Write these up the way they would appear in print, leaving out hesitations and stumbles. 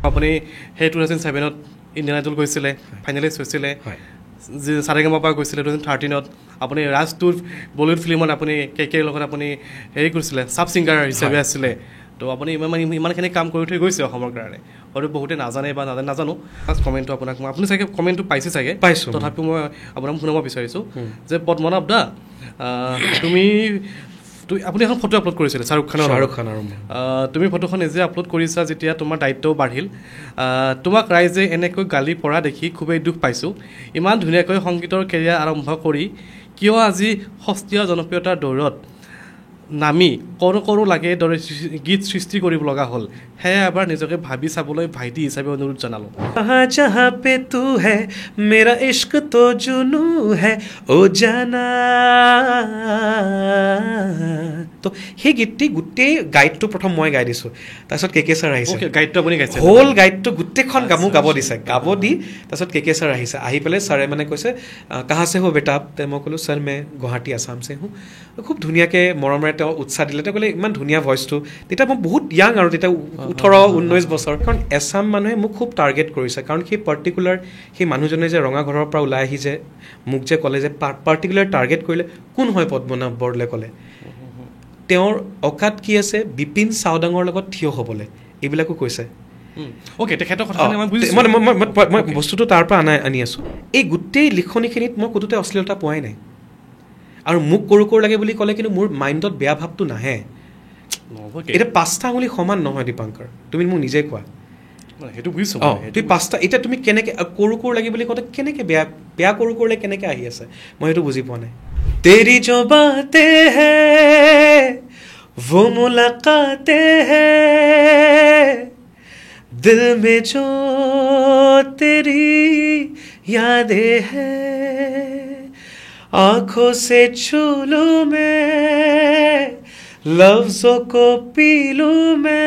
আপুনি সেই 2007ত Indian idol গৈছিলে, ফাইনেলিষ্ট হৈছিলে, সাৰেগামাপা গৈছিলে 2013ত, আপুনি ৰাজ টুৰ বলিউড ফিল্মত আপুনি কেৰ লগত আপুনি হেৰি কৰিছিলে, চাব ছিংগাৰ হিচাপে আছিলে। তো আপুনি ইমানখিনি কাম কৰি থৈ গৈছে অসমৰ কাৰণে, হয়তো বহুতে নাজানে বা নাজানো। ফাৰ্ষ্ট কমেণ্টটো আপোনাক আপুনি চাগে কমেণ্টটো পাইছে চাগে, পাইছোঁ। তথাপিও মই আপোনাক শুনাব বিচাৰিছোঁ যে পদ্মনাভ দা, আপুনি এখন ফটো আপলোড কৰিছিলে শ্বাহৰুখ খানৰ। তুমি ফটোখন নিজে আপলোড কৰিছা যেতিয়া তোমাৰ দায়িত্বও বাঢ়িল। তোমাক ৰাইজে এনেকৈ গালি পৰা দেখি খুবেই দুখ পাইছোঁ। ইমান ধুনীয়াকৈ সংগীতৰ কেৰিয়াৰ আৰম্ভ কৰি কিয় আজি সস্তীয়া জনপ্ৰিয়তাৰ দৌৰত নামি কৰো লাগে দৰে গীত সৃষ্টি কৰিব লগা হ'ল। সেয়া এবাৰ নিজকে ভাবি চাবলৈ ভাইটি হিচাপে অনুৰোধ জনালোঁ। জहाँ पे तू है मेरा इश्क तो जुनू है ओ জানা। তো সেই গীতটি গোটেই গাইডটো প্ৰথম মই গাই দিছোঁ, তাৰপিছত কে ছাৰ আহিছে। গাইডটো আপুনি গাইছে? হোল গাইডটো গোটেইখন মোক গাব দিছে, গাব দি তাৰপিছত কে ছাৰ আহিছে। আহি পেলাই ছাৰে মানে কৈছে কাহা সে হো বেটা? মই ক'লোঁ ছাৰ মে গুৱাহাটী আছাম সে হো। খুব ধুনীয়াকৈ মৰমেৰে তেওঁ উৎসাহ দিলে। তেওঁ ক'লে ইমান ধুনীয়া ভইচটো। তেতিয়া মই বহুত য়াং আৰু তেতিয়া 18-19 বছৰ। কাৰণ এছাম মানুহে মোক খুব টাৰ্গেট কৰিছে, কাৰণ সেই পাৰ্টিকুলাৰ সেই মানুহজনে যে ৰঙা ঘৰৰ পৰা ওলাই আহি যে মোক যে ক'লে যে পাৰ্টিকুলাৰ টাৰ্গেট কৰিলে, কোন হয় পদ্মনাভ বৰদলৈ ক'লে। তেওঁৰ অকাত কি আছে বিপিন চাওডাঙৰ লগত থিয় হ'বলৈ, এইবিলাকো কৈছে। তেখেতৰ কথা মই বস্তুটো তাৰ পৰা আনি আছোঁ। এই গোটেই লিখনিখিনিত মই ক'তোতে অশ্লীলতা পোৱাই নাই। আৰু মোক কৰো লাগে বুলি ক'লে কিন্তু মোৰ মাইণ্ডত বেয়া ভাৱটো নাহে। এতিয়া 5টা আঙুলি সমান নহয় দীপাংকৰ, তুমি মোক নিজে কোৱা। সেইটো বুজিছোঁ। তুমি 5টা, এতিয়া তুমি কেনেকৈ কৰো লাগে বুলি কওঁতে কেনেকৈ বেয়া কৰোলে কেনেকৈ আহি আছে, মই সেইটো বুজি পোৱা নাই। তেৰি জো বাতে হে वो मुलाकाते हैं दिल में जो तेरी यादें हैं आँखों से छू लूं मैं लफ्ज़ों को पी लूं मैं।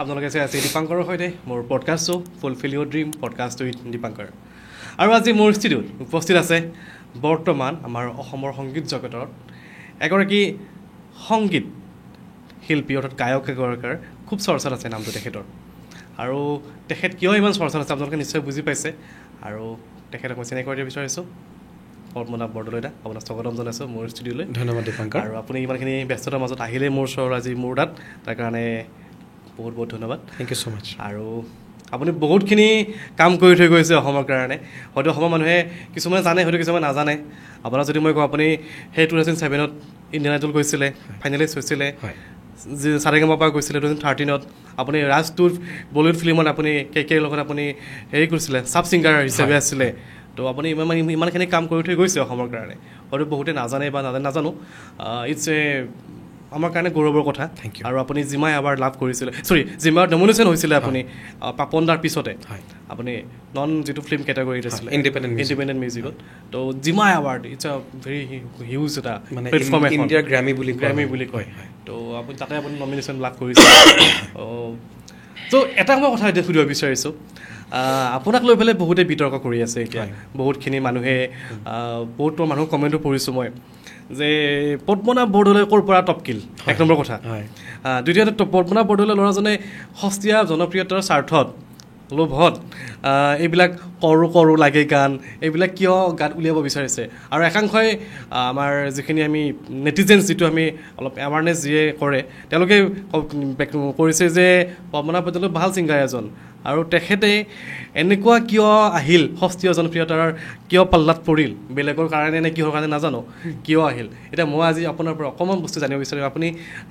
আপোনালোকে চাই আছে দীপাংকৰৰ সৈতে মোৰ podcast show' fulfil your dream podcast with Dipankar. আৰু আজি মোৰ ষ্টুডিঅ'ত উপস্থিত আছে বৰ্তমান আমাৰ অসমৰ সংগীত জগতৰ এগৰাকী সংগীত শিল্পী অৰ্থাৎ গায়ক এগৰাকীৰ খুব চৰ্চাত আছে নামটো তেখেতৰ। আৰু তেখেত কিয় ইমান চৰ্চাত আছে আপোনালোকে নিশ্চয় বুজি পাইছে। আৰু তেখেতক মই চিনাকি কৰিব বিচাৰিছোঁ পদ্মনাভ বৰদলৈ দা, আপোনাক স্বাগতম জনাইছোঁ মোৰ ষ্টুডিঅ'লৈ। ধন্যবাদ দীপাংকৰ। আৰু আপুনি ইমানখিনি ব্যস্ততাৰ মাজত আহিলে মোৰ ওচৰত আজি মোৰ তাত, তাৰ কাৰণে বহুত বহুত ধন্যবাদ। থেংক ইউ ছ' মাছ। আৰু আপুনি বহুতখিনি কাম কৰি থৈ গৈছে অসমৰ কাৰণে। হয়তো অসমৰ মানুহে কিছুমানে জানে, হয়তো কিছুমানে নাজানে। আপোনাক যদি মই কওঁ, আপুনি সেই 2007ত ইণ্ডিয়ান আইডল গৈছিলে, ফাইনেলিষ্ট হৈছিলে, সাৰেগামাপা গৈছিলে 2013ত, আপুনি ৰাজ টুৰ বলিউড ফিল্মত আপুনি কেৰ লগত আপুনি হেৰি কৰিছিলে, চাব ছিংগাৰ হিচাপে আছিলে। তো আপুনি ইমানখিনি কাম কৰি থৈ গৈছে অসমৰ কাৰণে, হয়তো বহুতে নাজানে বা নাজানো। ইটছ আমাৰ কাৰণে গৌৰৱৰ কথা। আৰু আপুনি জিমা এৱাৰ্ড লাভ কৰিছিলে, জিমা নমিনেশ্যন হৈছিলে আপুনি পাপনদাৰ পিছতে, আপুনি নন যিটো ফিল্ম কেটেগৰীত আছিলে ইণ্ডিপেণ্ডেণ্ট মিউজিকত। তো জিমা এৱাৰ্ড ইটছ আ ভেৰি হিউজ এটা প্লেটফৰ্ম, ইণ্ডিয়াৰ গ্ৰামী বুলি কয়। তো আপুনি তাতে আপুনি নমিনেশ্যন লাভ কৰিছে। তো এটা মই কথা এতিয়া সুধিব বিচাৰিছোঁ, আপোনাক লৈ পেলাই বহুতে বিতৰ্ক কৰি আছে এতিয়া, বহুতখিনি মানুহে বহুত মানুহক কমেণ্টো পঢ়িছোঁ মই যে পদ্মনাভ বৰদলৈ ক'ৰ পৰা টপকিল, এক নম্বৰ কথা। দ্বিতীয়তে পদ্মনাভ বৰদলৈ ল'ৰাজনে সস্তীয়া জনপ্ৰিয়তাৰ স্বাৰ্থত লোভত এইবিলাক কৰো লাগে গান, এইবিলাক কিয় গান উলিয়াব বিচাৰিছে। আৰু একাংশই আমাৰ যিখিনি আমি নেটিজেন্স, যিটো আমি অলপ এৱাৰনেছ যিয়ে কৰে, তেওঁলোকে কৰিছে যে পদ্মনাভ বৰদলৈ ভাল ছিংগাৰ এজন, আৰু তেখেতে এনেকুৱা কিয় আহিল, সস্তীয় জনপ্ৰিয়তাৰ কিয় পাল্লাত পৰিল, বেলেগৰ কাৰণে নে কিহৰ কাৰণে নাজানো, কিয় আহিল। এতিয়া মই আজি আপোনাৰ পৰা অকণমান বস্তু জানিব বিচাৰিম, আপুনি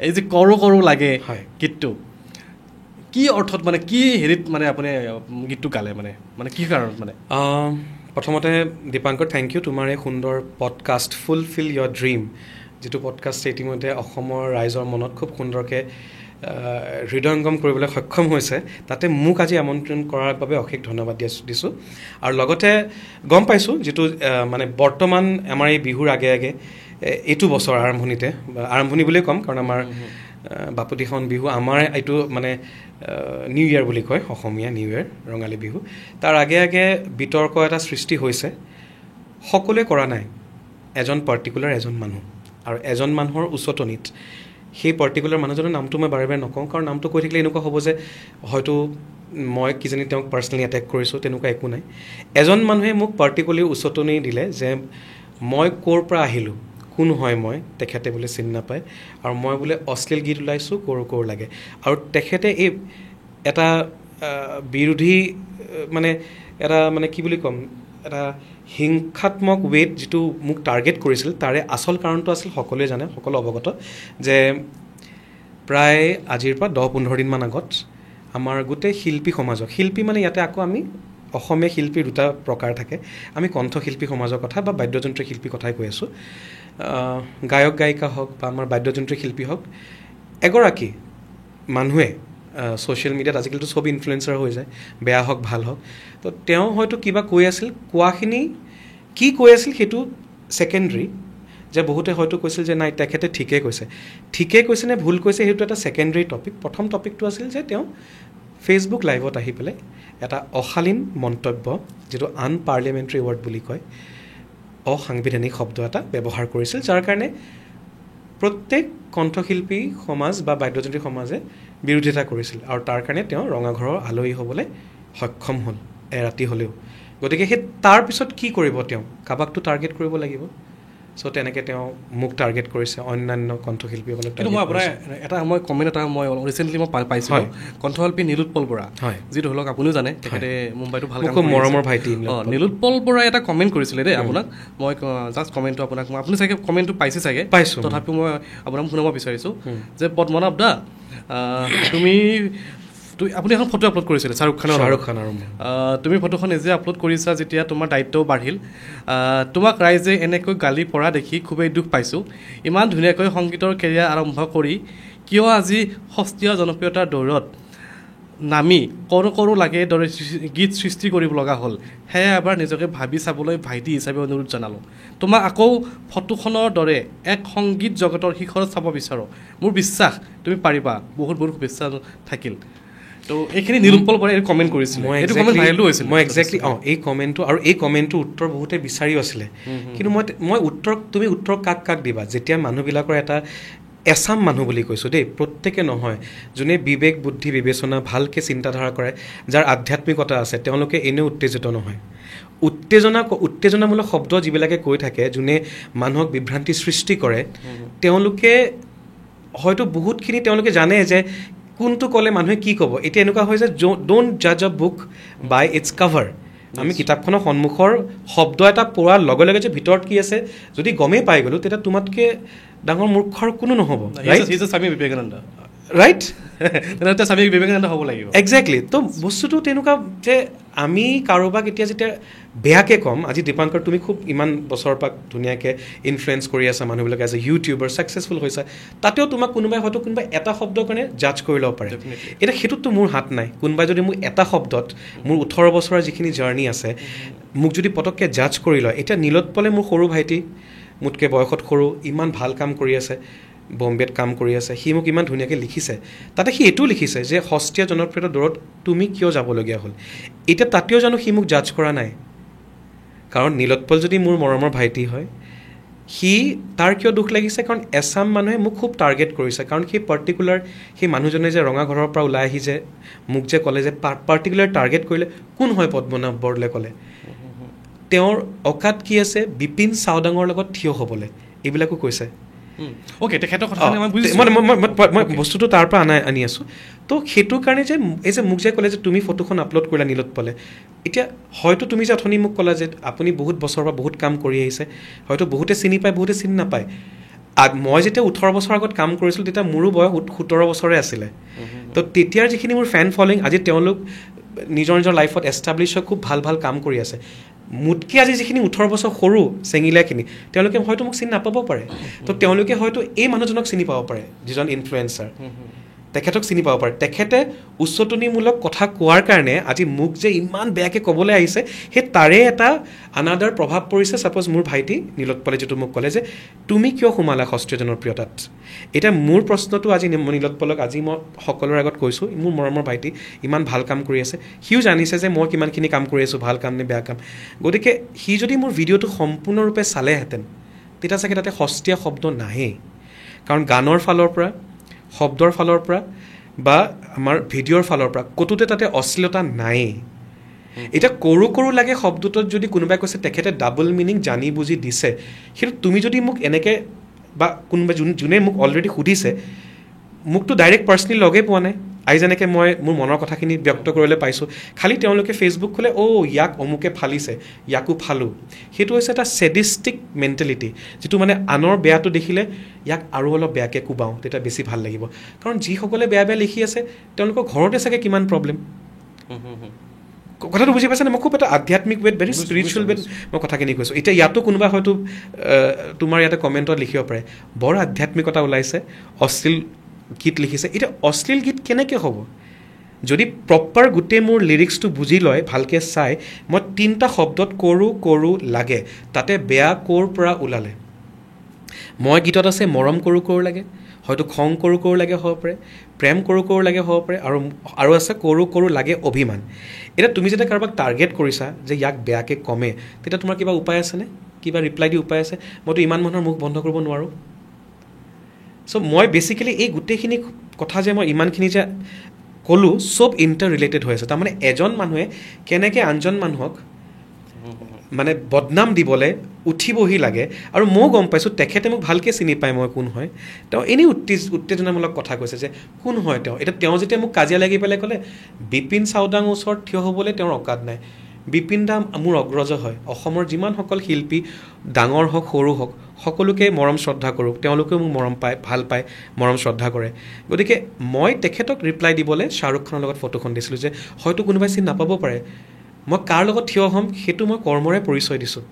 এই যে কৰো লাগে গীতটো কি অৰ্থত, মানে কি হেৰিত মানে আপুনি গীতটো গালে, মানে কি কাৰণত? মানে প্ৰথমতে দীপাংকৰ থেংক ইউ, তোমাৰ এই সুন্দৰ পডকাষ্ট ফুলফিল ইয়ৰ ড্ৰিম, যিটো পডকাষ্ট ইতিমধ্যে অসমৰ ৰাইজৰ মনত খুব সুন্দৰকৈ হৃদয়ংগম কৰিবলৈ সক্ষম হৈছে। তাতে মোক আজি আমন্ত্ৰণ কৰাৰ বাবে অশেষ ধন্যবাদ দিছোঁ। আৰু লগতে গম পাইছোঁ, যিটো মানে বৰ্তমান আমাৰ এই বিহুৰ আগে আগে এইটো বছৰ আৰম্ভণি বুলিয়ে ক'ম, কাৰণ আমাৰ বাপতিসাহোন বিহু আমাৰ এইটো মানে নিউ ইয়েৰ বুলি কয় অসমীয়া নিউ ইয়েৰ ৰঙালী বিহু তাৰ আগে আগে বিতৰ্ক এটা সৃষ্টি হৈছে সকলোৱে কৰা নাই এজন পাৰ্টিকুলাৰ এজন মানুহ আৰু এজন মানুহৰ উচতনিত সেই পাৰ্টিকুলাৰ মানুহজনৰ নামটো মই বাৰে বাৰে নকওঁ কাৰণ নামটো কৈ থাকিলে এনেকুৱা হ'ব যে হয়তো মই কিজানি তেওঁক পাৰ্চনেলি এটেক কৰিছোঁ তেনেকুৱা একো নাই এজন মানুহে মোক পাৰ্টিকুলাৰলি উচতনি দিলে যে মই ক'ৰ পৰা আহিলোঁ কোন হয় মই তেখেতে বোলে চিনি নাপায় আৰু মই বোলে অশ্লীল গীত ওলাইছোঁ ক'ৰ লাগে আৰু তেখেতে এই এটা বিৰোধী মানে কি বুলি ক'ম এটা হিংসাত্মক ৱেত যিটো মোক টাৰ্গেট কৰিছিল তাৰে আচল কাৰণটো আছিল সকলোৱে জানে সকলো অৱগত যে প্ৰায় আজিৰ পৰা 10-15 দিনমান আগত আমাৰ গোটেই শিল্পী সমাজক শিল্পী মানে ইয়াতে আকৌ আমি অসমীয়া শিল্পীৰ দুটা প্ৰকাৰ থাকে আমি কণ্ঠশিল্পী সমাজৰ কথা বা বাদ্যযন্ত্ৰী শিল্পী কথাই কৈ আছোঁ গায়ক গায়িকা হওক বা আমাৰ বাদ্যযন্ত্ৰী শিল্পী হওক এগৰাকী মানুহে ছ'চিয়েল মিডিয়াত আজিকালিতো চব ইনফ্লুৱেঞ্চাৰ হৈ যায় বেয়া হওক ভাল হওক তো তেওঁ হয়তো কিবা কৈ আছিল কোৱাখিনি কি কৈ আছিল সেইটো ছেকেণ্ডেৰী যে বহুতে হয়তো কৈছিল যে নাই তেখেতে ঠিকেই কৈছে নে ভুল কৈছে সেইটো এটা ছেকেণ্ডেৰী টপিক প্ৰথম টপিকটো আছিল যে তেওঁ ফেচবুক লাইভত আহি পেলাই এটা অশালীন মন্তব্য যিটো আনপাৰ্লিয়ামেণ্টাৰী ৱৰ্ড বুলি কয় অসাংবিধানিক শব্দ এটা ব্যৱহাৰ কৰিছিল যাৰ কাৰণে প্ৰত্যেক কণ্ঠশিল্পী সমাজ বা বাদ্যযন্ত্ৰী সমাজে বিৰোধিতা কৰিছিল আৰু তাৰ কাৰণে তেওঁ ৰঙাঘৰৰ আলহী হ'বলৈ সক্ষম হ'ল এৰাতি হ'লেও গতিকে সেই তাৰপিছত কি কৰিব তেওঁ কাবাকটো টাৰ্গেট কৰিব লাগিব চ' তেনেকৈ তেওঁ মোক টাৰ্গেট কৰিছে অন্যান্য কণ্ঠশিল্পীসকলক কিন্তু মই আপোনাৰ এটা মই কমেণ্ট এটা মই ৰিচেণ্টলি মই পাইছিলোঁ কণ্ঠশিল্পী নীলোৎপল বৰা যি ধৰি লওক আপুনিও জানে তেখেতে মুম্বাইটো ভাল কাম মৰমৰ ভাইটি নীলোৎপল বৰাই এটা কমেণ্ট কৰিছিলে দেই আপোনাক মই জাষ্ট কমেণ্টটো আপোনাক আপুনি চাগে কমেণ্টটো পাইছে চাগে পাইছোঁ তথাপিও মই আপোনাক শুনাব বিচাৰিছোঁ যে পদ্মনাভ দা তুমি আপুনি এখন ফটো আপলোড কৰিছিলে শ্বাহৰুখ খানৰ তুমি ফটোখন নিজে আপলোড কৰিছা যেতিয়া তোমাৰ দায়িত্বও বাঢ়িল তোমাক ৰাইজে এনেকৈ গালি পৰা দেখি খুবেই দুখ পাইছোঁ ইমান ধুনীয়াকৈ সংগীতৰ কেৰিয়াৰ আৰম্ভ কৰি কিয় আজি সস্তীয় জনপ্ৰিয়তাৰ দৌৰত নামি কৰো লাগে দৰে গীত সৃষ্টি কৰিব লগা হ'ল সেয়ে এবাৰ নিজকে ভাবি চাবলৈ ভাইটি হিচাপে অনুৰোধ জনালোঁ তোমাক আকৌ ফটোখনৰ দৰে এক সংগীত জগতৰ শিখৰত চাব বিচাৰোঁ মোৰ বিশ্বাস তুমি পাৰিবা বহুত শুভেচ্ছা থাকিল তো এইখিনি নীলোৎপল বৰাই কমেণ্ট কৰিছিলে এইটো কমেণ্ট ভাইৰেলো হৈছিল মই একজেক্টলি এই কমেণ্টটো আৰু এই কমেণ্টটো উত্তৰ বহুতে বিচাৰিও আছিলে কিন্তু মই তুমি উত্তৰ কাক দিবা যেতিয়া মানুহবিলাকৰ এটা এছাম মানুহ বুলি কৈছোঁ দেই প্ৰত্যেকে নহয় যোনে বিবেক বুদ্ধি বিবেচনা ভালকৈ চিন্তাধাৰা কৰে যাৰ আধ্যাত্মিকতা আছে তেওঁলোকে এনেও উত্তেজিত নহয় উত্তেজনামূলক শব্দ যিবিলাকে কৈ থাকে যোনে মানুহক বিভ্ৰান্তি সৃষ্টি কৰে তেওঁলোকে হয়তো বহুতখিনি তেওঁলোকে জানে যে কোনটো ক'লে মানুহে কি ক'ব এতিয়া এনেকুৱা হয় যে ডোণ্ট জাজ আ বুক বাই ইটছ কাভাৰ আমি কিতাপখনৰ সন্মুখৰ শব্দ এটা পঢ়াৰ লগে লগে যে ভিতৰত কি আছে যদি গমেই পাই গ'লোঁ তেতিয়া তোমাতকৈ ডাঙৰ মূৰ্খৰ কোনো নহ'ব স্বামী বিবেকানন্দ ৰাইট তেনেহ'লে স্বামী বিবেকানন্দ হ'ব লাগিব একজেক্টলি তো বস্তুটো তেনেকুৱা যে আমি কাৰোবাক এতিয়া যেতিয়া বেয়াকৈ ক'ম আজি দীপাংকৰ তুমি খুব ইমান বছৰৰ পৰা ধুনীয়াকৈ ইনফ্লুৱেঞ্চ কৰি আছা মানুহবিলাকে এজ এ ইউটিউবাৰ ছাকচেছফুল হৈছে তাতেও তোমাক কোনোবাই এটা শব্দৰ কাৰণে জাজ কৰি ল'ব পাৰে এতিয়া সেইটোততো মোৰ হাত নাই কোনোবাই যদি মোক এটা শব্দত মোৰ 18 বছৰৰ যিখিনি জাৰ্ণি আছে মোক যদি পটককৈ জাজ কৰি লয় এতিয়া নীলোৎপলে মোৰ সৰু ভাইটি মোতকৈ বয়সত সৰু ইমান ভাল কাম কৰি আছে বম্বেত কাম কৰি আছে সি মোক ইমান ধুনীয়াকৈ লিখিছে তাতে সি এইটোও লিখিছে যে সস্তীয়া জনপ্ৰিয়তাৰ দৌৰত তুমি কিয় যাবলগীয়া হ'ল এতিয়া তাতেও জানো সি মোক জাজ কৰা নাই কাৰণ নীলোৎপল যদি মোৰ মৰমৰ ভাইটি হয় সি তাৰ কিয় দুখ লাগিছে কাৰণ এছাম মানুহে মোক খুব টাৰ্গেট কৰিছে কাৰণ সেই পাৰ্টিকুলাৰ সেই মানুহজনে যে ৰঙাঘৰৰ পৰা ওলাই আহি যে মোক যে ক'লে যে পাৰ্টিকুলাৰ টাৰ্গেট কৰিলে কোন হয় পদ্মনাভ বৰদলৈ ক'লে তেওঁৰ অকাত কি আছে বিপিন চাওডাঙৰ লগত থিয় হ'বলৈ এইবিলাকো কৈছে অ'কে তেখেতৰ কথা মই বস্তুটো তাৰ পৰা আনি আছোঁ তো সেইটো কাৰণে যে এই যে মোক যে ক'লে যে তুমি ফটোখন আপলোড কৰিলা নীলোৎপলে এতিয়া হয়তো তুমি যে অথনি মোক ক'লা যে আপুনি বহুত বছৰৰ পৰা বহুত কাম কৰি আহিছে হয়তো বহুতে চিনি পায় বহুতে চিনি নাপায় মই যেতিয়া 18 বছৰ আগত কাম কৰিছিলোঁ তেতিয়া মোৰো বয়স 17 বছৰে আছিলে তো তেতিয়াৰ যিখিনি মোৰ ফেন ফলোয়িং আজি তেওঁলোক নিজৰ লাইফত এষ্টাব্লিছ হৈ খুব ভাল কাম কৰি আছে মোতকৈ আজি যিখিনি 18 বছৰ সৰু চেঙিলাখিনি তেওঁলোকে হয়তো মোক চিনি নাপাব পাৰে তো তেওঁলোকে হয়তো এই মানুহজনক চিনি পাব পাৰে যিজন ইনফ্লুৱেঞ্চাৰ তেখেতক চিনি পাব পাৰে তেখেতে উচ্চতনিমূলক কথা কোৱাৰ কাৰণে আজি মোক যে ইমান বেয়াকৈ ক'বলৈ আহিছে সেই তাৰে এটা আনাদাৰ প্ৰভাৱ পৰিছে ছাপ'জ মোৰ ভাইটি নীলোৎপলে যিটো মোক ক'লে যে তুমি কিয় সোমালা সস্ত্ৰীয় জনপ্ৰিয়তাত এতিয়া মোৰ প্ৰশ্নটো আজি নীলোৎপলক আজি মই সকলোৰে আগত কৈছোঁ মোৰ মৰমৰ ভাইটি ইমান ভাল কাম কৰি আছে সিও জানিছে যে মই কিমানখিনি কাম কৰি আছোঁ ভাল কাম নে বেয়া কাম গতিকে সি যদি মোৰ ভিডিঅ'টো সম্পূৰ্ণৰূপে চালেহেঁতেন তেতিয়া চাগে তাতে সস্তীয়া শব্দ নাহেই কাৰণ গানৰ ফালৰ পৰা শব্দৰ ফালৰ পৰা বা আমাৰ ভিডিঅ'ৰ ফালৰ পৰা ক'তোতে তাতে অশ্লীলতা নাই এটা কৰো কৰো লাগে শব্দটোত যদি কোনোবাই কৈছে তেখেতে ডাবল মিনিং জানি বুজি দিছে কিন্তু তুমি যদি মোক এনেকৈ বা কোনোবাই যোনে মোক অলৰেডি সুধিছে মোকতো ডাইৰেক্ট পাৰ্চনেলি লগেই পোৱা নাই আজি যেনেকৈ মই মোৰ মনৰ কথাখিনি ব্যক্ত কৰিবলৈ পাইছোঁ খালি তেওঁলোকে ফেচবুক খোলে ইয়াক অমুকে ফালিছে ইয়াকো ফালোঁ সেইটো হৈছে এটা ছেডিষ্টিক মেণ্টেলিটি যিটো মানে আনৰ বেয়াটো দেখিলে ইয়াক আৰু অলপ বেয়াকৈ কোবাওঁ তেতিয়া বেছি ভাল লাগিব কাৰণ যিসকলে বেয়া বেয়া লিখি আছে তেওঁলোকৰ ঘৰতে চাগে কিমান প্ৰব্লেম কথাটো বুজি পাইছেনে মই খুব এটা আধ্যাত্মিক ৱেত ভেৰি স্পিৰিচুৱেল ৱেত মই কথাখিনি কৈছোঁ এতিয়া ইয়াতো কোনোবা হয়তো তোমাৰ ইয়াতে কমেণ্টত লিখিব পাৰে বৰ আধ্যাত্মিকতা ওলাইছে অশ্লীল গীত লিখিছে এতিয়া অশ্লীল গীত কেনেকৈ হ'ব যদি প্ৰপাৰ গোটেই মোৰ লিৰিক্সটো বুজি লয় ভালকৈ চাই মই 3টা শব্দত কৰোঁ লাগে তাতে বেয়া ক'ৰ পৰা ওলালে মই গীতত আছে মৰম কৰোঁ লাগে হয়তো খং কৰোঁ লাগে হ'ব পাৰে প্ৰেম কৰোঁ লাগে হ'ব পাৰে আৰু আছে কৰোঁ লাগে অভিমান এতিয়া তুমি যেতিয়া কাৰোবাক টাৰ্গেট কৰিছা যে ইয়াক বেয়াকৈ কমে তেতিয়া তোমাৰ কিবা উপায় আছেনে কিবা ৰিপ্লাই দি উপায় আছে মইতো ইমান মানুহৰ মুখ বন্ধ কৰিব নোৱাৰোঁ চ' মই বেচিকেলি এই গোটেইখিনি কথা যে মই ইমানখিনি যে ক'লোঁ চব ইণ্টাৰ ৰিলেটেড হৈ আছে তাৰমানে এজন মানুহে কেনেকৈ আনজন মানুহক মানে বদনাম দিবলৈ উঠিবহি লাগে আৰু ময়ো গম পাইছোঁ তেখেতে মোক ভালকৈ চিনি পায় মই কোন হয় তেওঁ এনেই উত্তেজনামূলক কথা কৈছে যে কোন হয় তেওঁ যেতিয়া মোক কাজিয়া লাগি পেলাই ক'লে বিপিন চাওদাং ওচৰত থিয় হ'বলৈ তেওঁৰ অকাদ নাই বিপিন দা মোৰ অগ্ৰজ হয় অসমৰ যিমানসকল শিল্পী ডাঙৰ হওক সৰু হওক সকলোকে মৰম শ্ৰদ্ধা কৰোঁ তেওঁলোকেও মোক মৰম পায় ভাল পায় মৰম শ্ৰদ্ধা কৰে গতিকে মই তেখেতক ৰিপ্লাই দিবলৈ শ্বাহৰুখ খানৰ লগত ফটোখন দিছিলোঁ যে হয়তো কোনোবাই চিনি নাপাব পাৰে মই কাৰ লগত থিয় হ'ম সেইটো মই কৰ্মৰে পৰিচয় দিছোঁ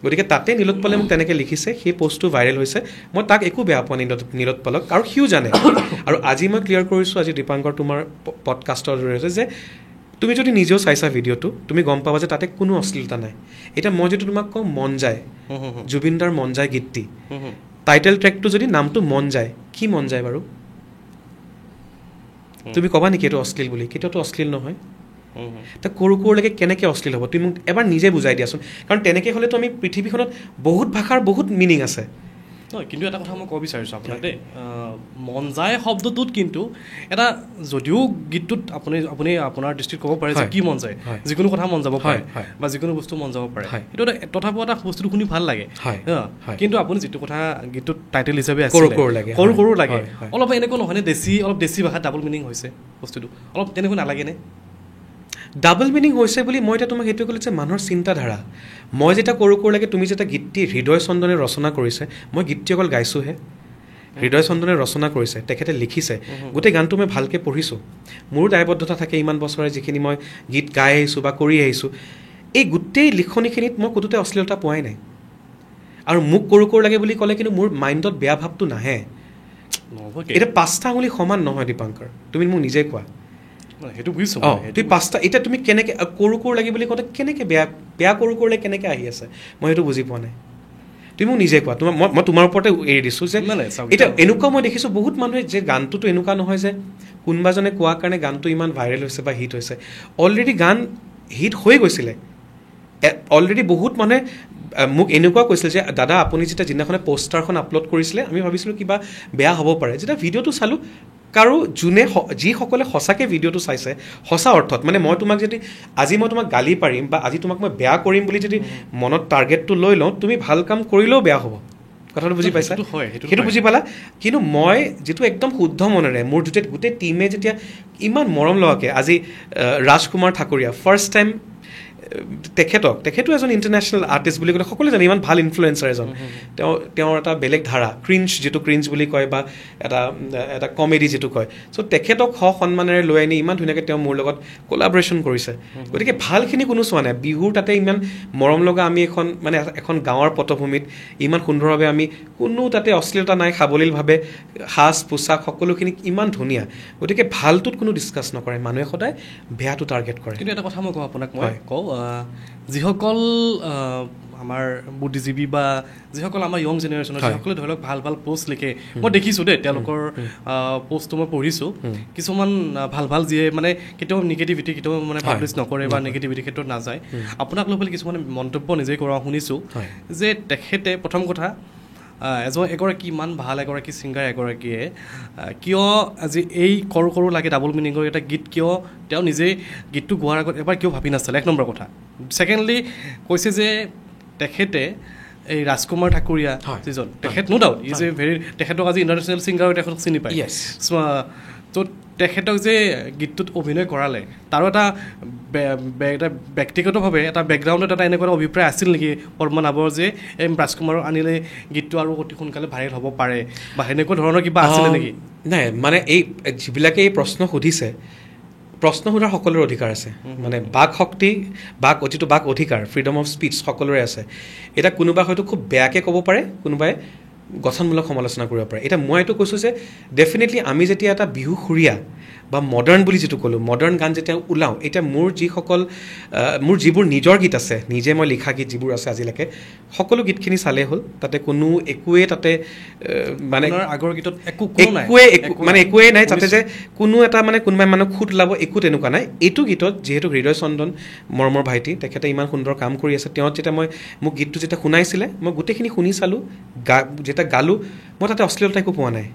গতিকে তাতে নীলোৎপলে মোক তেনেকৈ লিখিছে সেই পষ্টটো ভাইৰেল হৈছে মই তাক একো বেয়া পোৱা নীলোৎপলক আৰু সিও জানে আৰু আজি মই ক্লিয়াৰ কৰিছোঁ আজি দীপাংকৰ তোমাৰ পডকাষ্টৰ জৰিয়তে যে তুমি যদি নিজেও চাইছা ভিডিঅ'টো তুমি গম পাবা যে তাতে কোনো অশ্লীলতা নাই এতিয়া মই যদি তোমাক কওঁ মন যায় জুবিনদাৰ মন যায় গীতটি টাইটেল ট্ৰেকটো যদি নামটো মন যায় কি মন যায় বাৰু তুমি ক'বা নেকি এইটো অশ্লীল বুলি কেতিয়াওতো অশ্লীল নহয় তা কৰোলৈকে কেনেকৈ অশ্লীল হ'ব তুমি মোক এবাৰ নিজে বুজাই দিয়াচোন কাৰণ তেনেকৈ হ'লেতো আমি পৃথিৱীখনত বহুত ভাষাৰ বহুত মিনিং আছে নহয় কিন্তু এটা কথা মই ক'ব বিচাৰিছোঁ আপোনাক দেই মন যায় শব্দটোত কিন্তু এটা যদিও গীতটোত আপুনি আপোনাৰ দৃষ্টিত ক'ব পাৰে যে কি মন যায় যিকোনো কথা মন যাব পাৰে বা যিকোনো বস্তু মন যাব পাৰে সেইটো তথাপিও এটা বস্তুটো শুনি ভাল লাগে কিন্তু আপুনি যিটো কথা গীতটোত টাইটেল হিচাপে আছে কৰোঁ লাগে অলপ এনেকুৱা নহয়নে অলপ দেশী ভাষাত ডাবল মিনিং হৈছে বস্তুটো অলপ তেনেকুৱা নালাগেনে ডাবল মিনিং হৈছে বুলি মই এতিয়া তোমাক সেইটোৱে ক'লোঁ যে মানুহৰ চিন্তাধাৰা মই যেতিয়া কৰোঁ লাগে তুমি যেতিয়া গীতটি হৃদয় চন্দনে ৰচনা কৰিছে মই গীতটি অকল গাইছোঁহে হৃদয় চন্দনে ৰচনা কৰিছে তেখেতে লিখিছে গোটেই গানটো মই ভালকৈ পঢ়িছোঁ মোৰো দায়বদ্ধতা থাকে ইমান বছৰে যিখিনি মই গীত গাই আহিছোঁ বা কৰি আহিছোঁ এই গোটেই লিখনিখিনিত মই ক'তোতে অশ্লীলতা পোৱাই নাই আৰু মোক কৰোঁ লাগে বুলি ক'লে কিন্তু মোৰ মাইণ্ডত বেয়া ভাৱটো নাহে এতিয়া 5টা আঙুলি সমান নহয় দীপাংকৰ তুমি মোক নিজে কোৱা সেইটো বুজিছোঁ তুমি 5টা এতিয়া তুমি কেনেকৈ কৰোঁ লাগে বুলি কওঁতে কেনেকৈ বেয়া কৰোঁ কেনেকৈ আহি আছে মই সেইটো বুজি পোৱা নাই তুমি মোক নিজে কোৱা মই তোমাৰ ওপৰতে এৰি দিছোঁ যে এতিয়া এনেকুৱা মই দেখিছোঁ বহুত মানুহে যে গানটোতো এনেকুৱা নহয় যে কোনোবাজনে কোৱাৰ কাৰণে গানটো ইমান ভাইৰেল হৈছে বা হিট হৈছে অলৰেডি গান হিট হৈ গৈছিলে অলৰেডি বহুত মানুহে মোক এনেকুৱা কৈছিল যে দাদা আপুনি যেতিয়া যিদিনাখনে পোষ্টাৰখন আপলোড কৰিছিলে আমি ভাবিছিলোঁ কিবা বেয়া হ'ব পাৰে যেতিয়া ভিডিঅ'টো চালোঁ কাৰো যিসকলে সঁচাকৈ ভিডিঅ'টো চাইছে সঁচা অৰ্থত মানে মই তোমাক যদি আজি মই তোমাক গালি পাৰিম বা আজি তোমাক মই বেয়া কৰিম বুলি যদি মনত টাৰ্গেটটো লৈ লওঁ তুমি ভাল কাম কৰিলেও বেয়া হ'ব কথাটো বুজি পাইছা সেইটো বুজি পালা কিন্তু মই যিটো একদম শুদ্ধ মনেৰে মোৰ গোটেই টীমে যেতিয়া ইমান মৰম লগাকৈ আজি ৰাজকুমাৰ ঠাকুৰীয়া ফাৰ্ষ্ট টাইম তেখেতো এজন ইণ্টাৰনেশ্যনেল আৰ্টিষ্ট বুলি ক'লে সকলোৱে জানে, ইমান ভাল ইনফ্লুৱেঞ্চাৰ এজন। তেওঁৰ এটা বেলেগ ধাৰা, যিটো ক্ৰিঞ্জ বুলি কয় বা এটা কমেডি যিটো কয়। চ' তেখেতক সন্মানেৰে লৈ আনি ইমান ধুনীয়াকৈ তেওঁ মোৰ লগত কোলাবৰেশ্যন কৰিছে। গতিকে ভালখিনি কোনো চোৱা নাই। বিহুৰ তাতে ইমান মৰম লগা আমি এখন গাঁৱৰ পটভূমিত ইমান সুন্দৰভাৱে আমি কোনো তাতে অশ্লীলতা নাই, সাৱলীলভাৱে সাজ পোছাক সকলোখিনি ইমান ধুনীয়া। গতিকে ভালটোত কোনো ডিছকাছ নকৰে, মানুহে সদায় বেয়াটো টাৰ্গেট কৰে। কিন্তু এটা কথা মই কওঁ আপোনাক, যিসকল আমাৰ বুদ্ধিজীৱী বা যিসকল আমাৰ য়ং জেনেৰেশ্যনৰ যিসকলে ধৰি লওক ভাল ভাল পোষ্ট লিখে, মই দেখিছোঁ দেই তেওঁলোকৰ পোষ্টটো মই পঢ়িছোঁ। কিছুমান ভাল যিয়ে কেতিয়াও নিগেটিভিটি কেতিয়াও পাব্লিছ নকৰে বা নিগেটিভিটি ক্ষেত্ৰত নাযায়। আপোনাক লৈ পেলাই কিছুমানে মন্তব্য নিজেই কৰা শুনিছোঁ যে তেখেতে প্ৰথম কথা এগৰাকী ইমান ভাল এগৰাকী ছিংগাৰ এগৰাকীয়ে কিয় আজি এই সৰু লাগে ডাবল মিনিঙৰ এটা গীত কিয় তেওঁ নিজেই গীতটো গোৱাৰ আগত এবাৰ কিয় ভাবি নাছিলে, এক নম্বৰ কথা। ছেকেণ্ডলি কৈছে যে তেখেতে এই ৰাজকুমাৰ ঠাকুৰীয়া যিজন তেখেত নো ডাউট ইজ এ ভেৰি, তেখেতক আজি ইণ্টাৰনেশ্যনেল ছিংগাৰো তেখেতক চিনি পায়। ত' তেখেতক যে গীতটোত অভিনয় কৰালে তাৰো এটা ব্যক্তিগতভাৱে এটা বেকগ্ৰাউণ্ডত এটা এনেকুৱা অভিপ্ৰায় আছিল নেকি পদ্মনাভৰ যে এই ৰাজকুমাৰক আনিলে গীতটো আৰু অতি সোনকালে ভাইৰেল হ'ব পাৰে বা সেনেকুৱা ধৰণৰ কিবা আছিলে নেকি? নাই, এই যিবিলাকে এই প্ৰশ্ন সুধিছে, প্ৰশ্ন সোধাৰ সকলোৰে অধিকাৰ আছে। বাক শক্তি, যিটো বাক অধিকাৰ, ফ্ৰীডম অফ স্পীচ সকলোৰে আছে। এতিয়া কোনোবাই হয়তো খুব বেয়াকৈ ক'ব পাৰে, কোনোবাই গঠনমূলক সমালোচনা কৰিব পাৰে। এতিয়া মই এইটো কৈছোঁ যে ডেফিনেটলি আমি যেতিয়া এটা বিহুসুৰীয়া বা মডাৰ্ণ বুলি যিটো ক'লোঁ, মডাৰ্ণ গান যেতিয়া ওলাওঁ, এতিয়া মোৰ যিবোৰ নিজৰ গীত আছে, নিজে মই লিখা গীত যিবোৰ আছে আজিলৈকে, সকলো গীতখিনি চালেই হ'ল। তাতে একোৱেই তাতে আগৰ গীতত একোৱেই নাই তাতে যে কোনো এটা কোনোবাই মানুহক খুঁত ওলাব, একো তেনেকুৱা নাই। এইটো গীতত যিহেতু হৃদয় চন্দন মৰমৰ ভাইটি, তেখেতে ইমান সুন্দৰ কাম কৰি আছে। তেওঁ যেতিয়া মোক গীতটো যেতিয়া শুনাইছিলে, মই গোটেইখিনি শুনি চালোঁ, যেতিয়া গালোঁ, মই তাতে অশ্লীলতা একো পোৱা নাই।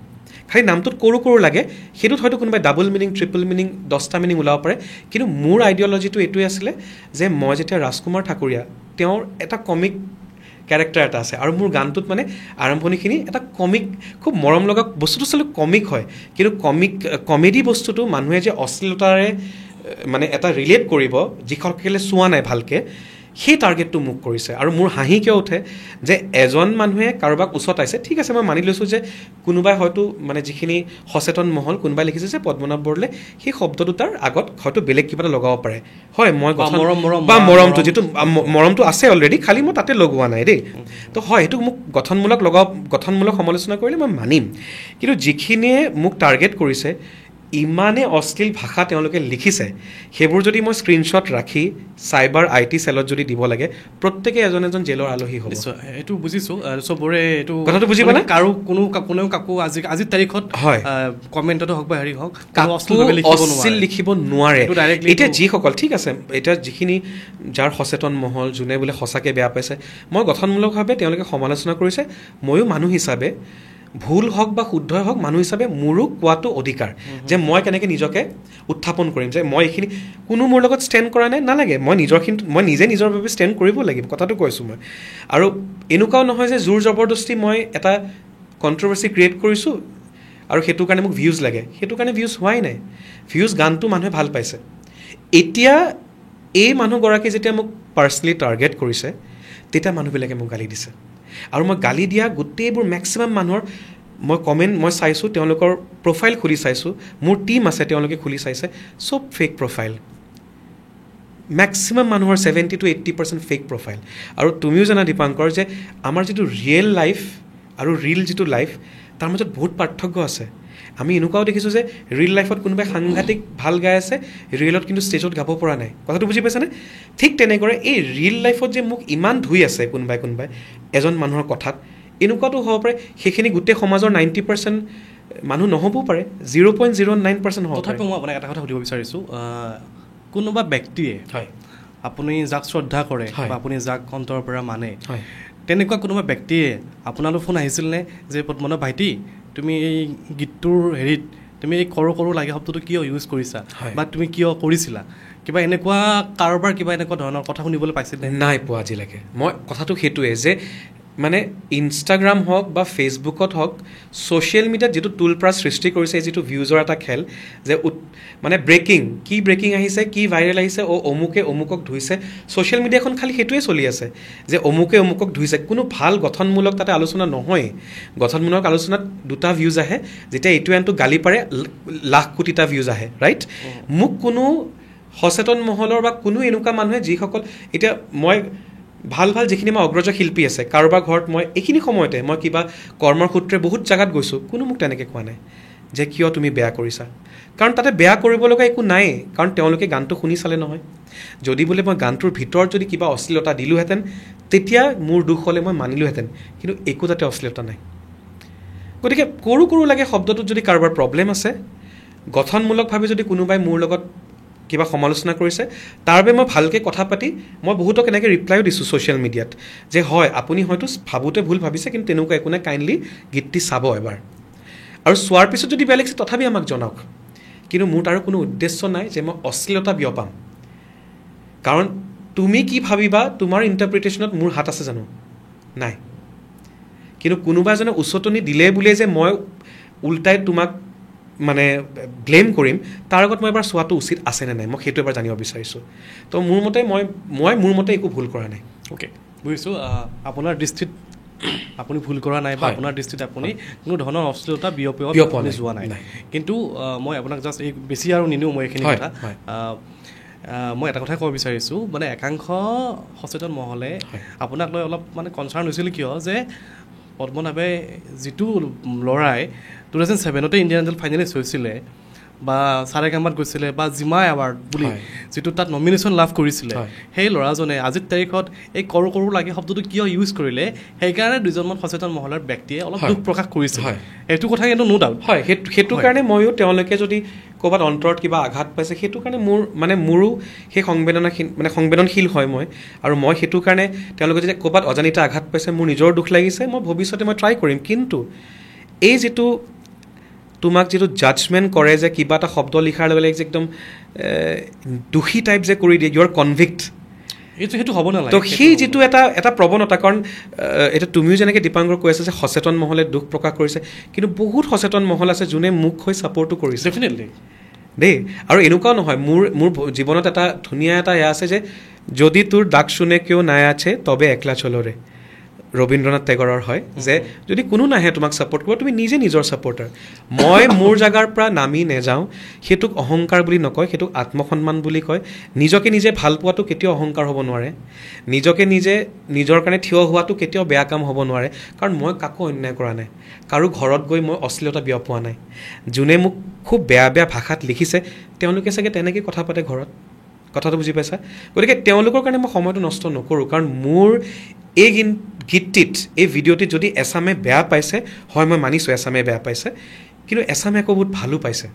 খালি নামটোত কৰো লাগে, সেইটোত হয়তো কোনোবাই ডাবল মিনিং, ট্ৰিপল মিনিং, 10টা মিনিং ওলাব পাৰে। কিন্তু মোৰ আইডিঅ'লজিটো এইটোৱে আছিলে যে মই যেতিয়া ৰাজকুমাৰ ঠাকুৰীয়া, তেওঁৰ এটা কমিক কেৰেক্টাৰ এটা আছে, আৰু মোৰ গানটোত আৰম্ভণিখিনি এটা কমিক, খুব মৰম লগা বস্তুটো চালে কমিক হয়। কিন্তু কমেডি বস্তুটো মানুহে যে অশ্লীলতাৰে এটা ৰিলেট কৰিব, যিসকলে চোৱা নাই ভালকৈ, সেই টাৰ্গেটটো মোক কৰিছে। আৰু মোৰ হাঁহি কিয় উঠে যে এজন মানুহে কাৰোবাক উচতাইছে, ঠিক আছে, মই মানি লৈছোঁ যে কোনোবাই হয়তো যিখিনি সচেতন মহল, কোনোবাই লিখিছে যে পদ্মনাভ বৰদলৈ সেই শব্দ দুটাৰ আগত হয়তো বেলেগ কিবা এটা লগাব পাৰে। হয়, মই মৰমটো যিটো মৰমটো আছে অলৰেডি, খালি মই তাতে লগোৱা নাই দেই। তো হয়, সেইটো মোক গঠনমূলক সমালোচনা কৰিলে মই মানিম। কিন্তু যিখিনিয়ে মোক টাৰ্গেট কৰিছে, ইমানে অশ্লীল ভাষা তেওঁলোকে লিখিছে, সেইবোৰ যদি মই স্ক্ৰীনশ্বট ৰাখি চাইবাৰ IT চেলত যদি দিব লাগে, প্ৰত্যেকে এজন জেলৰ আলহী হ'ব। এইটো বুজিছোঁ, চবৰে এইটো কথাটো বুজি পালে। কোনেও কাকো আজিৰ তাৰিখত কমেণ্টতে হওক বা হেৰি হওক অশ্লীল লিখিব নোৱাৰে। এতিয়া যিসকল, ঠিক আছে, এতিয়া যাৰ সচেতন মহল, যোনে বোলে সঁচাকৈ বেয়া পাইছে, মই গঠনমূলকভাৱে তেওঁলোকে সমালোচনা কৰিছে, ময়ো মানুহ হিচাপে ভুল হওক বা শুদ্ধই হওক, মানুহ হিচাপে মোৰো কোৱাটো অধিকাৰ যে মই কেনেকৈ নিজকে উত্থাপন কৰিম, যে মই এইখিনি কোনো মোৰ লগত ষ্টেণ্ড কৰা নাই, নালাগে, মই নিজে নিজৰ বাবে ষ্টেণ্ড কৰিব লাগিব, কথাটো কৈছোঁ মই। আৰু এনেকুৱাও নহয় যে জোৰ জবৰদস্তি মই এটা কণ্ট্ৰভাৰ্চি ক্ৰিয়েট কৰিছোঁ আৰু সেইটো কাৰণে মোক ভিউজ লাগে, সেইটো কাৰণে ভিউজ হোৱাই নাই। ভিউজ গানটো মানুহে ভাল পাইছে। এতিয়া এই মানুহগৰাকী যেতিয়া মোক পাৰ্চনেলি টাৰ্গেট কৰিছে, তেতিয়া মানুহবিলাকে মোক গালি দিছে। আৰু মই গালি দিয়া গোটেইবোৰ মেক্সিমাম মানুহৰ মই চাইছোঁ, তেওঁলোকৰ প্ৰফাইল খুলি চাইছোঁ, মোৰ টীম আছে, তেওঁলোকে খুলি চাইছে, চব ফেক প্ৰফাইল। মেক্সিমাম মানুহৰ 70 to 80% ফেক প্ৰফাইল। আৰু তুমিও জানা দীপাংকৰ যে আমাৰ যিটো ৰিয়েল লাইফ আৰু ৰিল যিটো লাইফ, তাৰ মাজত বহুত পাৰ্থক্য আছে। আমি এনেকুৱাও দেখিছোঁ যে ৰিয়েল লাইফত কোনোবাই সাংঘাতিক ভাল গাই আছে, ৰিয়েলত কিন্তু ষ্টেজত গাব পৰা নাই। কথাটো বুজি পাইছানে? ঠিক তেনেকৈ এই ৰিয়েল লাইফত যে মোক ইমান ধুই আছে কোনোবাই এজন মানুহৰ কথাত, এনেকুৱাতো হ'ব পাৰে সেইখিনি গোটেই সমাজৰ 90% মানুহ নহ'বও পাৰে, 0.09% হ'ব পাৰে। তথাপিও মই আপোনাক এটা কথা সুধিব বিচাৰিছোঁ, কোনোবা ব্যক্তিয়ে আপুনি যাক শ্ৰদ্ধা কৰে বা আপুনি যাক অন্তৰৰ পৰা মানে, তেনেকুৱা কোনোবা ব্যক্তিয়ে আপোনালৈ ফোন আহিছিল নে যে পদ্মনাভ ভাইটি, তুমি এই গীতটোৰ হেৰিত তুমি এই সৰু লাগে শব্দটো কিয় ইউজ কৰিছা বা তুমি কিয় কৰিছিলা, কিবা এনেকুৱা কাৰোবাৰ কিবা এনেকুৱা ধৰণৰ কথা শুনিবলৈ পাইছিল নে? নাই পোৱা আজিলৈকে। মই কথাটো সেইটোৱে যে মানে ইনষ্টাগ্ৰাম হওক বা ফেচবুকত হওক ছ'চিয়েল মিডিয়াত যিটো টুলপ্ৰা সৃষ্টি কৰিছে যিটো ভিউজৰ এটা খেল যে মানে কি ব্ৰেকিং আহিছে কি ভাইৰেল আহিছে অমুকে অমুকক ধুইছে ছ'চিয়েল মিডিয়াখন খালি সেইটোৱে চলি আছে যে অমুকে অমুকক ধুইছে কোনো ভাল গঠনমূলক তাতে আলোচনা নহয় গঠনমূলক আলোচনাত 2টা ভিউজ আহে যেতিয়া এইটো আনটো গালি পাৰে লাখ কোটিটা ভিউজ আহে ৰাইট মোক কোনো সচেতন মহলৰ বা কোনো এনেকুৱা মানুহে যিসকল এতিয়া মই ভাল যিখিনি মই অগ্ৰজ শিল্পী আছে কাৰোবাৰ ঘৰত মই এইখিনি সময়তে মই কিবা কৰ্মৰ সূত্ৰে বহুত জাগাত গৈছোঁ কোনো মোক তেনেকৈ কোৱা নাই যে কিয় তুমি বেয়া কৰিছা কাৰণ তাতে বেয়া কৰিব লগা একো নাই কাৰণ তেওঁলোকে গানটো শুনি চালে নহয় যদি বোলে মই গানটোৰ ভিতৰত যদি কিবা অশ্লীলতা দিলোহেঁতেন তেতিয়া মোৰ দুখ হ'লে মই মানিলোহেঁতেন কিন্তু একো তাতে অশ্লীলতা নাই গতিকে কৰো লাগে শব্দটোত যদি কাৰোবাৰ প্ৰব্লেম আছে গঠনমূলকভাৱে যদি কোনোবাই মোৰ লগত কিবা সমালোচনা কৰিছে তাৰ বাবে মই ভালকৈ কথা পাতি মই বহুতক এনেকৈ ৰিপ্লাইও দিছোঁ ছ'চিয়েল মিডিয়াত যে হয় আপুনি হয়তো ভাবোঁতে ভুল ভাবিছে কিন্তু তেনেকুৱা একো নাই কাইণ্ডলি গীতটি চাব এবাৰ আৰু চোৱাৰ পিছত যদি বেয়া লাগিছে তথাপি আমাক জনাওক কিন্তু মোৰ তাৰ কোনো উদ্দেশ্য নাই যে মই অশ্লীলতা বিয়পাম কাৰণ তুমি কি ভাবিবা তোমাৰ ইণ্টাৰপ্ৰিটেশ্যনত মোৰ হাত আছে জানো নাই কিন্তু কোনোবা এজনে উচতনি দিলে বুলিয়ে যে মই উল্টাই তোমাক মানে ব্লেম কৰিম তাৰ আগত মই এবাৰ চোৱাটো উচিত আছেনে নাই মই সেইটো এবাৰ জানিব বিচাৰিছোঁ তো মোৰ মতে মই মোৰ মতে একো ভুল কৰা নাই অ'কে বুজিছোঁ আপোনাৰ দৃষ্টিত আপুনি ভুল কৰা নাই বা আপোনাৰ দৃষ্টিত আপুনি কোনো ধৰণৰ অশ্লীলতা বিয়পোৱা যোৱা নাই কিন্তু মই আপোনাক জাষ্ট এই বেছি আৰু নিনিওঁ মই এইখিনি কথা মই এটা কথাই ক'ব বিচাৰিছোঁ মানে একাংশ সচেতন মহলে আপোনাক লৈ অলপ মানে কনচাৰ্ণ হৈছিল কিয় যে পদ্মনাভে যিটো ল'ৰাই 2007 ইণ্ডিয়ান আইডল ফাইনেলিষ্ট হৈছিলে বা সাৰেগামাত গৈছিলে বা জিমা এৱাৰ্ড বুলি যিটো তাত নমিনেশ্যন লাভ কৰিছিলে সেই ল'ৰাজনে আজিৰ তাৰিখত এই কৰো লাগে শব্দটো কিয় ইউজ কৰিলে সেইকাৰণে দুজনমান সচেতন মহলাৰ ব্যক্তিয়ে অলপ দুখ প্ৰকাশ কৰিছে এইটো কথা কিন্তু নো ডাউট হয় সেইটো কাৰণে ময়ো তেওঁলোকে যদি ক'ৰবাত অন্তৰত কিবা আঘাত পাইছে সেইটো কাৰণে মোৰো সেই সংবেদনশীল হয় মই আৰু মই সেইটো কাৰণে তেওঁলোকে যেতিয়া ক'ৰবাত অজানিতে আঘাত পাইছে মোৰ নিজৰ দুখ লাগিছে মই ভৱিষ্যতে মই ট্ৰাই কৰিম কিন্তু এই যিটো তোমাক যিটো জাজমেণ্ট কৰে যে কিবা এটা শব্দ লিখাৰ লগে লগে যে একদম দুখী টাইপ যে কৰি দিয়ে ইউ আৰ কনভিক্ট সেইটো হ'ব নালাগে তো সেই যিটো এটা প্ৰৱণতা কাৰণ এটা তুমিও যেনেকৈ দীপাংকৰ কৈ আছে যে সচেতন মহলে দুখ প্ৰকাশ কৰিছে কিন্তু বহুত সচেতন মহল আছে যোনে মোক হৈ ছাপৰ্টো কৰিছে ডেফিনেটলি দেই আৰু এনেকুৱাও নহয় মোৰ জীৱনত এটা ধুনীয়া এটা এয়া আছে যে যদি তোৰ ডাক শুনে কিয় নাই আছে তবে একলা চলৰে ৰবীন্দ্ৰনাথ টেগৰৰ হয় যে যদি কোনো নাহে তোমাক ছাপৰ্ট কৰিব তুমি নিজে নিজৰ ছাপৰ্টাৰ মই মোৰ জাগাৰ পৰা নামি নেযাওঁ সেইটোক অহংকাৰ বুলি নকয় সেইটোক আত্মসন্মান বুলি কয় নিজকে নিজে ভাল পোৱাটো কেতিয়াও অহংকাৰ হ'ব নোৱাৰে নিজকে নিজে নিজৰ কাৰণে থিয় হোৱাটো কেতিয়াও বেয়া কাম হ'ব নোৱাৰে কাৰণ মই কাকো অন্যায় কৰা নাই কাৰো ঘৰত গৈ মই অশ্লীলতা বিয়পোৱা নাই যোনে মোক খুব বেয়া ভাষাত লিখিছে তেওঁলোকে চাগে তেনেকৈ কথা পাতে ঘৰত কথাটো বুজি পাইছা গতিকে তেওঁলোকৰ কাৰণে মই সময়টো নষ্ট নকৰোঁ কাৰণ মোৰ এই গীতটিত এই ভিডিঅ'টিত যদি এছামে বেয়া পাইছে হয় মই মানিছোঁ এছামে বেয়া পাইছে কিন্তু এছামে আকৌ বহুত ভালো পাইছে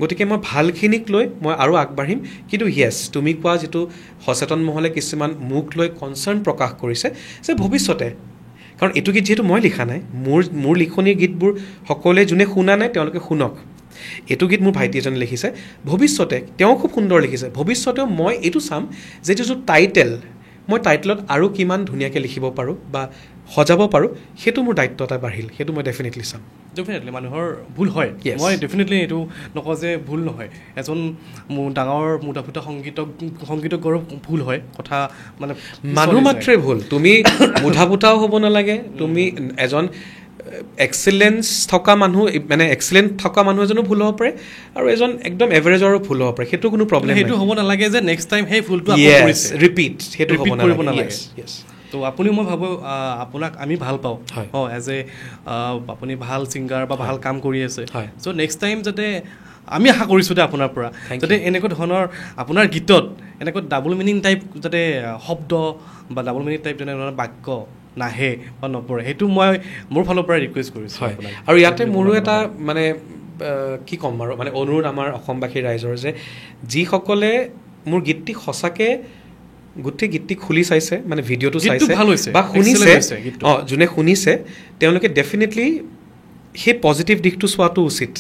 গতিকে মই ভালখিনিক লৈ মই আৰু আগবাঢ়িম কিন্তু য়েছ তুমি কোৱা যিটো সচেতন মহলে কিছুমান মোক লৈ কনচাৰ্ণ প্ৰকাশ কৰিছে যে ভৱিষ্যতে কাৰণ এইটো গীত যিহেতু মই লিখা নাই মোৰ লিখনিৰ গীতবোৰ সকলোৱে যোনে শুনা নাই তেওঁলোকে শুনক এইটো গীত মোৰ ভাইটি এজনে লিখিছে ভৱিষ্যতে তেওঁ খুব সুন্দৰ লিখিছে ভৱিষ্যতেও মই এইটো চাম যে যিটো টাইটেল মই টাইটেলত আৰু কিমান ধুনীয়াকৈ লিখিব পাৰোঁ বা সজাব পাৰোঁ সেইটো মোৰ দায়িত্ব এটা বাঢ়িল সেইটো মই ডেফিনেটলি চাম ডেফিনেটলি মানুহৰ ভুল হয় মই ডেফিনেটলি এইটো নকওঁ যে ভুল নহয় এজন ডাঙৰ মোটাফুটা সংগীতজ্ঞৰো ভুল হয় কথা মানে মানুহ মাত্ৰে ভুল তুমি মোটাফুটাও হ'ব নালাগে তুমি এজন এক্সিলেঞ্চ থকা মানুহ মানে এক্সিলেণ্ট থকা মানুহ এজনো ভুল হ'ব পাৰে আৰু এজন একদম এভাৰেজৰো ভুল হ'ব পাৰে সেইটো কোনো প্ৰব্লেম নাই সেইটো হ'ব নালাগে যে নেক্সট টাইম সেই ভুলটো ৰিপিট সেইটো হ'ব নালাগে তো আপুনি মই ভাবোঁ আপোনাক আমি ভাল পাওঁ এজ এ আপুনি ভাল ছিংগাৰ বা ভাল কাম কৰি আছে চ' নেক্সট টাইম যাতে আমি আশা কৰিছোঁ যে আপোনাৰ পৰা যাতে এনেকুৱা ধৰণৰ আপোনাৰ গীতত এনেকুৱা ডাবল মিনিং টাইপ যাতে শব্দ বা ডাবল মিনিং টাইপ তেনেধৰণৰ বাক্য নাহে বা নপৰে সেইটো মই মোৰ ফালৰ পৰা ৰিকুৱেষ্ট কৰিছোঁ আৰু ইয়াতে মোৰো এটা মানে কি ক'ম আৰু মানে অনুৰোধ আমাৰ অসমবাসী ৰাইজৰ যে যিসকলে মোৰ গীতটি সঁচাকৈ গোটেই গীতটি খুলি চাইছে মানে ভিডিঅ'টো চাইছে বা শুনিছে যোনে শুনিছে তেওঁলোকে ডেফিনেটলি সেই পজিটিভ দিশটো চোৱাটো উচিত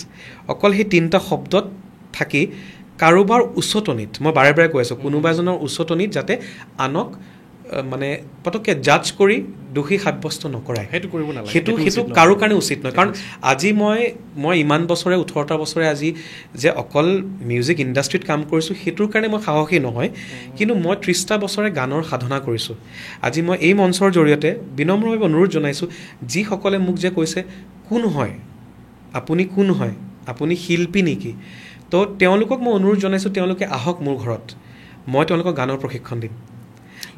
অকল সেই 3টা শব্দত থাকি কাৰোবাৰ উচতনিত মই বাৰে বাৰে কৈ আছোঁ কোনোবা এজনৰ উচতনিত যাতে আনক মানে পটককৈ জাজ কৰি দোষী সাব্যস্ত নকৰাই সেইটো কৰিব নালাগে সেইটো কাৰো কাৰণে উচিত নহয় কাৰণ আজি মই ইমান বছৰে 18টা বছৰে আজি যে অকল মিউজিক ইণ্ডাষ্ট্ৰীত কাম কৰিছোঁ সেইটোৰ কাৰণে মই সাহসী নহয় কিন্তু মই 30টা বছৰে গানৰ সাধনা কৰিছোঁ আজি মই এই মঞ্চৰ জৰিয়তে বিনম্ৰভাৱে অনুৰোধ জনাইছোঁ যিসকলে মোক যে কৈছে কোন হয় আপুনি কোন হয় আপুনি শিল্পী নেকি তো তেওঁলোকক মই অনুৰোধ জনাইছোঁ তেওঁলোকে আহক মোৰ ঘৰত মই তেওঁলোকক গানৰ প্ৰশিক্ষণ দিম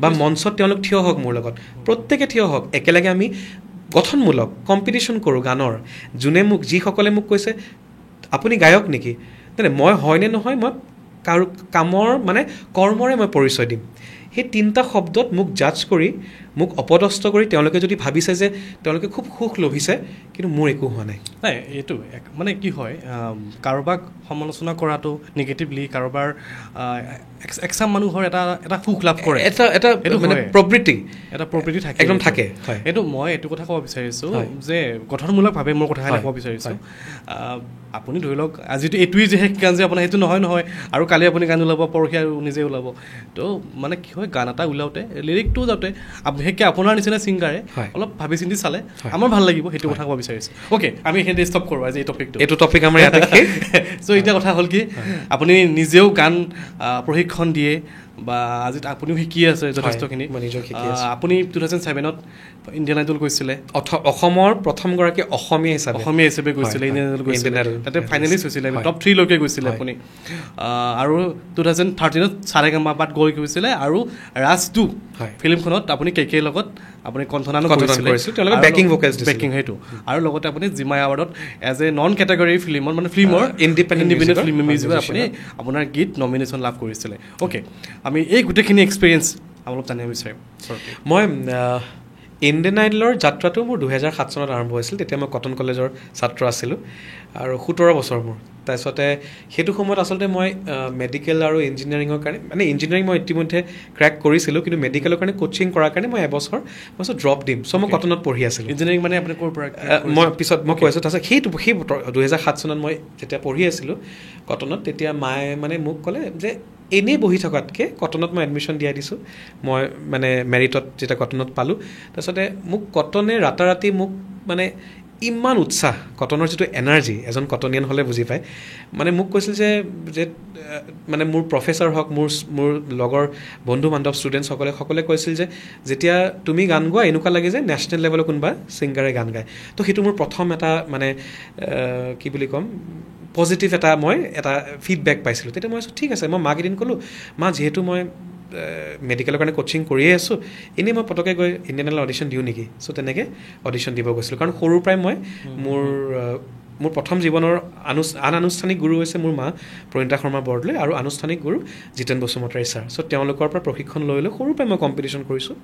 বা মঞ্চত তেওঁলোক থিয় হওক মোৰ লগত প্ৰত্যেকে থিয় হওক একেলগে আমি গঠনমূলক কম্পিটিশ্যন কৰোঁ গানৰ যোনে মোক যিসকলে মোক কৈছে আপুনি গায়ক নেকি তেনে মই হয়নে নহয় মই কাৰো কামৰ মানে কৰ্মৰে মই পৰিচয় দিম সেই 3টা শব্দত মোক জাজ কৰি মোক অপদস্থ কৰি তেওঁলোকে যদি ভাবিছে যে তেওঁলোকে খুব সুখ লভিছে কিন্তু মোৰ একো হোৱা নাই নাই এইটো মানে কি হয় কাৰোবাক সমালোচনা কৰাটো নিগেটিভলি কাৰোবাৰ এক্সাম মানুহৰ এটা সুখ লাভ কৰে এটা মানে প্ৰবৃত্তি থাকে একদম থাকে এইটো মই এইটো কথা ক'ব বিচাৰিছোঁ যে গঠনমূলকভাৱে মোৰ কথাখিনি ক'ব বিচাৰিছোঁ আপুনি ধৰি লওক আজিতো এইটোৱেই যে গান যে আপোনাৰ সেইটো নহয় আৰু কালি আপুনি গান ওলাব পৰহি আৰু নিজে ওলাব তো মানে কি হয় গান এটা ওলাওঁতে লিৰিকটো যাওঁতে বিশেষকৈ আপোনাৰ নিচিনা ছিংগাৰে অলপ ভাবি চিন্তি চালে আমাৰ ভাল লাগিব সেইটো কথা ক'ব বিচাৰিছোঁ অ'কে আমি সেইখিনি ষ্টপ কৰোঁ আজি এইটো টপিক আমাৰ ইয়াতে চ' এতিয়া কথা হ'ল কি আপুনি নিজেও গান প্ৰশিক্ষণ দিয়ে বা আজি আপুনিও শিকি আছে যথেষ্টখিনি আপুনি 2007ত ইণ্ডিয়ান আইডল গৈছিলে অসমৰ প্ৰথমগৰাকী অসমীয়া হিচাপে গৈছিলে ইণ্ডিয়ান আইডল গৈছিলে তাতে ফাইনেলিষ্ট হৈছিলে টপ 3 লৈকে গৈছিলে আপুনি আৰু 2013ত সাৰেগামাপাত গৈ গৈছিলে আৰু ৰাজ 2 ফিল্মখনত আপুনি কেকে লগত আপুনি কণ্ঠনানো কৰিছিলে তেওঁলোকে বেকিং ভোকেলছ বেকিং সেইটো আৰু লগতে আপুনি জিমাই এৱাৰ্ডত এজ এ নন কেটেগৰী ফিল্মৰ মানে ফিল্মৰ ইণ্ডিপেণ্ডেণ্ট ফিল্ম মিউজিকত আপুনি আপোনাৰ গীত নমিনেশ্যন লাভ কৰিছিলে অ'কে আমি এই গোটেইখিনি এক্সপিৰিয়েঞ্চ অলপ জানিব বিচাৰিম মই ইণ্ডিয়ান আইডলৰ যাত্ৰাটো মোৰ 2007 চনত আৰম্ভ হৈছিল তেতিয়া মই কটন কলেজৰ ছাত্ৰ আছিলোঁ আৰু 17 বছৰ মোৰ তাৰপিছতে সেইটো সময়ত আচলতে মই মেডিকেল আৰু ইঞ্জিনিয়াৰিঙৰ কাৰণে মানে ইঞ্জিনিয়াৰিং মই ইতিমধ্যে ক্ৰেক কৰিছিলোঁ কিন্তু মেডিকেলৰ কাৰণে কোচিং কৰাৰ কাৰণে মই এবছৰ ড্ৰপ দিম চ' মই কটনত পঢ়ি আছিলোঁ ইঞ্জিনিয়াৰিং মানে আপুনি ক'ৰ পৰা মই পিছত মই কৈ আছোঁ তাৰপিছত সেই 2007 চনত মই যেতিয়া পঢ়ি আছিলোঁ কটনত তেতিয়া মায়ে মানে মোক ক'লে যে এনেই বহি থকাতকৈ কটনত মই এডমিশ্যন দিয়াই দিছোঁ মই মানে মেৰিটত যেতিয়া কটনত পালোঁ তাৰপিছতে মোক কটনে ৰাতাৰাতি মোক মানে ইমান উৎসাহ কটনৰ যিটো এনাৰ্জি এজন কটনিয়ান হ'লে বুজি পায় মানে মোক কৈছিল যে মানে মোৰ প্ৰফেচাৰ হওক মোৰ লগৰ বন্ধু বান্ধৱ ষ্টুডেণ্টসকলে কৈছিল যে যেতিয়া তুমি গান গোৱা এনেকুৱা লাগে যে নেশ্যনেল লেভেলৰ কোনোবা ছিংগাৰে গান গায় তো সেইটো মোৰ প্ৰথম এটা মানে কি বুলি ক'ম পজিটিভ মই এটা ফিডবেক পাইছিলোঁ তেতিয়া মই ঠিক আছে মই মাক এদিন ক'লোঁ মা যিহেতু মই মেডিকেলৰ কাৰণে কোচিং কৰিয়ে আছোঁ এনেই মই পটকৈ গৈ ইণ্ডিয়ান আইডল অডিশ্যন দিওঁ নেকি চ' তেনেকৈ অডিশ্যন দিব গৈছিলোঁ কাৰণ সৰুৰ পৰাই মই মোৰ প্ৰথম জীৱনৰ আনুষ্ঠানিক গুৰু হৈছে মোৰ মা প্ৰণীতা শৰ্মা বৰদলৈ আৰু আনুষ্ঠানিক গুৰু জিতেন বসুমতাৰী ছাৰ চ' তেওঁলোকৰ পৰা প্ৰশিক্ষণ লৈ সৰুৰ পৰাই মই কম্পিটিশ্যন কৰিছোঁ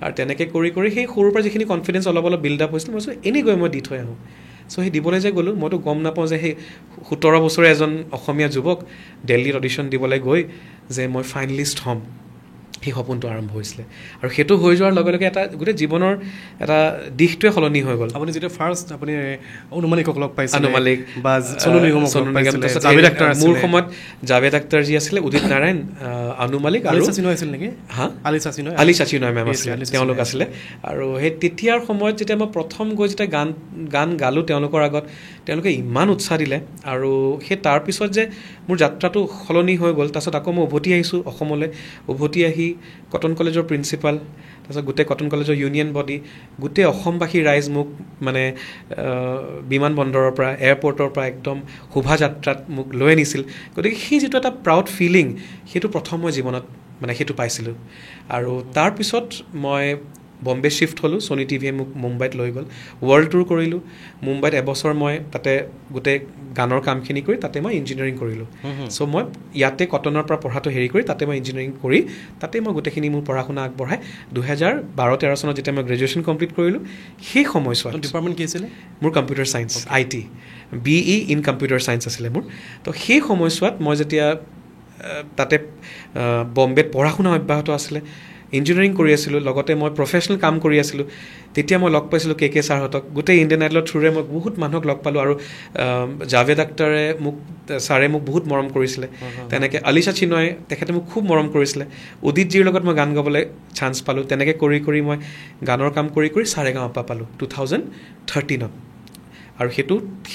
আৰু তেনেকৈ কৰি সেই সৰুৰ পৰা যিখিনি কনফিডেঞ্চ অলপ বিল্ড আপ হৈছিল মই এনেই গৈ মই দি থৈ আহোঁ চ' সেই দিবলৈ যে গ'লোঁ মইতো গম নাপাওঁ যে সেই 17 বছৰে এজন অসমীয়া যুৱক দিল্লীত অডিশ্যন দিবলৈ গৈ যে মই ফাইনেলিষ্ট হ'ম সেই সপোনটো আৰম্ভ হৈছিলে আৰু সেইটো হৈ যোৱাৰ লগে লগে এটা গোটেই জীৱনৰ এটা দিশটোৱে সলনি হৈ গ'ল আপুনি যেতিয়া ফাৰ্ষ্ট আপুনি অনুমানিকক লগ পাইছে অনুমানিক বা সোনু নিগমক জাভেদ আখতাৰ মোৰ সময়ত জাভেদ আখতাৰ যি আছিলে উদিত নাৰায়ণ অনুমানিক আৰু আছিল নেকি আলি চাচিনয় মেম আছিলে তেওঁলোক আছিলে আৰু সেই তেতিয়াৰ সময়ত যেতিয়া মই প্ৰথম গৈ যেতিয়া গান গালোঁ তেওঁলোকৰ আগত তেওঁলোকে ইমান উৎসাহ দিলে আৰু সেই তাৰপিছত যে মোৰ যাত্ৰাটো সলনি হৈ গ'ল তাৰপিছত আকৌ মই উভতি আহিছোঁ অসমলৈ উভতি আহি কটন কলেজৰ প্ৰিন্সিপাল তাৰপিছত গোটেই কটন কলেজৰ ইউনিয়ন বডি গোটেই অসমবাসী ৰাইজ মোক মানে বিমানবন্দৰৰ পৰা এয়াৰপৰ্টৰ পৰা একদম শোভাযাত্ৰাত মোক লৈ আনিছিল গতিকে সেই যিটো এটা প্ৰাউড ফিলিং সেইটো প্ৰথম মই জীৱনত মানে সেইটো পাইছিলোঁ আৰু তাৰপিছত মই বম্বে শ্বিফ্ট হ'লোঁ ছনী টিভিয়ে মোক মুম্বাইত লৈ গ'ল ৱৰ্ল্ড টুৰ কৰিলোঁ মুম্বাইত এবছৰ মই তাতে গোটেই গানৰ কামখিনি কৰি তাতে মই ইঞ্জিনিয়াৰিং কৰিলোঁ চ' মই ইয়াতে কটনৰ পৰা পঢ়াটো হেৰি কৰি তাতে মই ইঞ্জিনিয়াৰিং কৰি তাতে মই গোটেইখিনি মোৰ পঢ়া শুনা আগবঢ়াই 2012-13 চনত যেতিয়া মই গ্ৰেজুৱেশ্যন কমপ্লিট কৰিলোঁ সেই সময়ছোৱাত ডিপাৰ্টমেণ্ট কি আছিলে মোৰ computer science IT BE in computer science আছিলে মোৰ তো সেই সময়ছোৱাত মই যেতিয়া তাতে বম্বেত পঢ়া শুনা অব্যাহত আছিলে ইঞ্জিনিয়াৰিং কৰি আছিলোঁ লগতে মই প্ৰফেচনেল কাম কৰি আছিলোঁ তেতিয়া মই লগ পাইছিলোঁ কে ছাৰহঁতক গোটেই ইণ্ডিয়ান আইডলৰ থ্ৰুৰে মই বহুত মানুহক লগ পালোঁ আৰু জাভেদ আখতাৰে ছাৰে মোক বহুত মৰম কৰিছিলে তেনেকৈ আলিশা চিনয় তেখেতে মোক খুব মৰম কৰিছিলে উদিতজীৰ লগত মই গান গাবলৈ চান্স পালোঁ তেনেকৈ কৰি কৰি মই গানৰ কাম কৰি কৰি সাৰেগামাপা পালোঁ 2013ত আৰু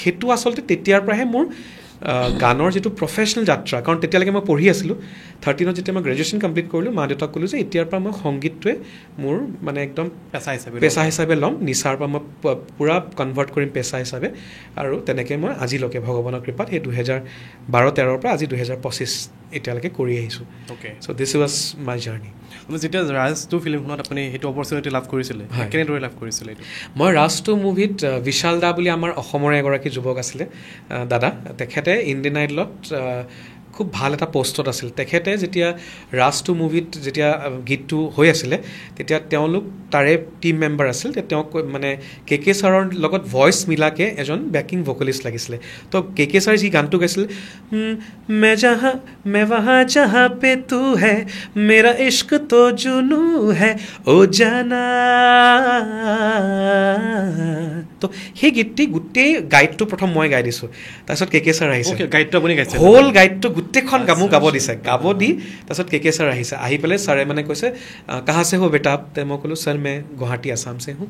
সেইটো আচলতে তেতিয়াৰ পৰাহে মোৰ গানৰ যিটো প্ৰফেচনেল যাত্ৰা কাৰণ তেতিয়ালৈকে মই পঢ়ি আছিলোঁ 13ত যেতিয়া মই গ্ৰেজুৱেশ্যন কমপ্লিট কৰিলোঁ মা দেউতাক ক'লোঁ যে এতিয়াৰ পৰা মই সংগীতটোৱে মোৰ মানে একদম পেচা হিচাপে ল'ম নিচাৰ পৰা মই পূৰা কনভাৰ্ট কৰিম পেচা হিচাপে আৰু তেনেকৈ মই আজিলৈকে ভগৱানৰ কৃপাত সেই 2012-13ৰ পৰা আজি 2025 এতিয়ালৈকে কৰি আহিছোঁ চ' দিছ ৱাজ মাই জাৰ্ণি যেতিয়া ৰাজ 2 ফিল্মখনত আপুনি সেইটো অপৰচুনিটি লাভ কৰিছিলে কেনেদৰে লাভ কৰিছিলে এইটো মই ৰাজ 2 মুভিত বিশাল দা বুলি আমাৰ অসমৰে এগৰাকী যুৱক আছিলে দাদা তেখেতে ইণ্ডিয়ান আইডলত খুব ভাল এটা পোষ্টত আছিল তেখেতে যেতিয়া ৰাজ 2 মুভিত যেতিয়া গীতটো হৈ আছিলে তেতিয়া তেওঁলোক তাৰে টিম মেম্বাৰ আছিল তেওঁক মানে কে ছাৰৰ লগত ভইচ মিলাকে এজন বেকিং ভোকেলিষ্ট লাগিছিলে তো কে ছাৰে যি গানটো গাইছিল मैं वहाँ जहाँ पे तू है मेरा इश्क तो जुनू है ओ जाना তো সেই গীতটি গোটেই গাইডটো প্ৰথম মই গাই দিছোঁ তাৰপিছত কে ছাৰ আহিছে গাইডটো আপুনি গাইছে হোল গাইডটো গোটেইখন মোক গাব দিছে গাব দি তাৰপিছত কে ছাৰ আহিছে আহি পেলাই ছাৰে মানে কৈছে কাহা সে হো বেটা মই ক'লোঁ ছাৰ মই গুৱাহাটী আছাম সে হওঁ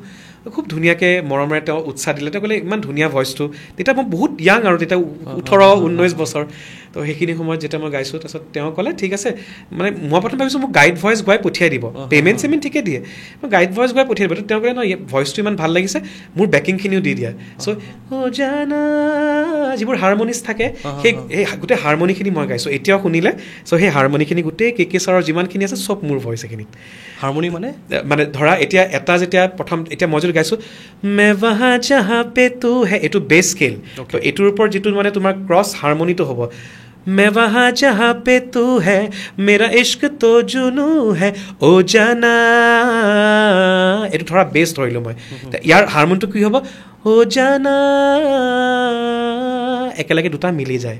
খুব ধুনীয়াকৈ মৰমেৰে তেওঁ উৎসাহ দিলে তেওঁ ক'লে ইমান ধুনীয়া ভইচটো তেতিয়া মই বহুত য়াং আৰু তেতিয়া 18-19 বছৰ তো সেইখিনি সময়ত যেতিয়া মই গাইছোঁ তাৰপিছত তেওঁ ক'লে ঠিক আছে মানে মই প্ৰথম ভাবিছোঁ মোক গাইড ভইচ গোৱাই পঠিয়াই দিব পে'মেণ্ট ঠিকে দিয়ে মই গাইড ভইচ গোৱাই পঠিয়াই দিব তেওঁ ক'লে নহয় ভইচটো ইমান ভাল লাগিছে মোৰ বেকিংখিনিও দি দিয়া চ' জানা যিবোৰ হাৰমনিজ থাকে সেই গোটেই হাৰমনিখিনি মই গাইছোঁ এতিয়াও শুনিলে চ' সেই হাৰমনিখিনি গোটেই কে ছাৰৰ যিমানখিনি আছে চব মোৰ ভইচ এইখিনিত হাৰমনি মানে ধৰা এতিয়া এটা যেতিয়া প্ৰথম এতিয়া মই যদি গাইছোঁ মে ৱাহা জাহা পে তু হে এইটো বেছ স্কেল তো এইটোৰ ওপৰত যিটো মানে তোমাৰ ক্ৰছ হাৰমনিটো হ'ব मैं वहाँ जहाँ पे तू है मेरा इश्क तो जुनू है ओ जाना এইটো ধৰা বেছ ধৰিলোঁ মই ইয়াৰ হাৰমনিটো কি হ'ব ও জানা একেলগে দুটা মিলি যায়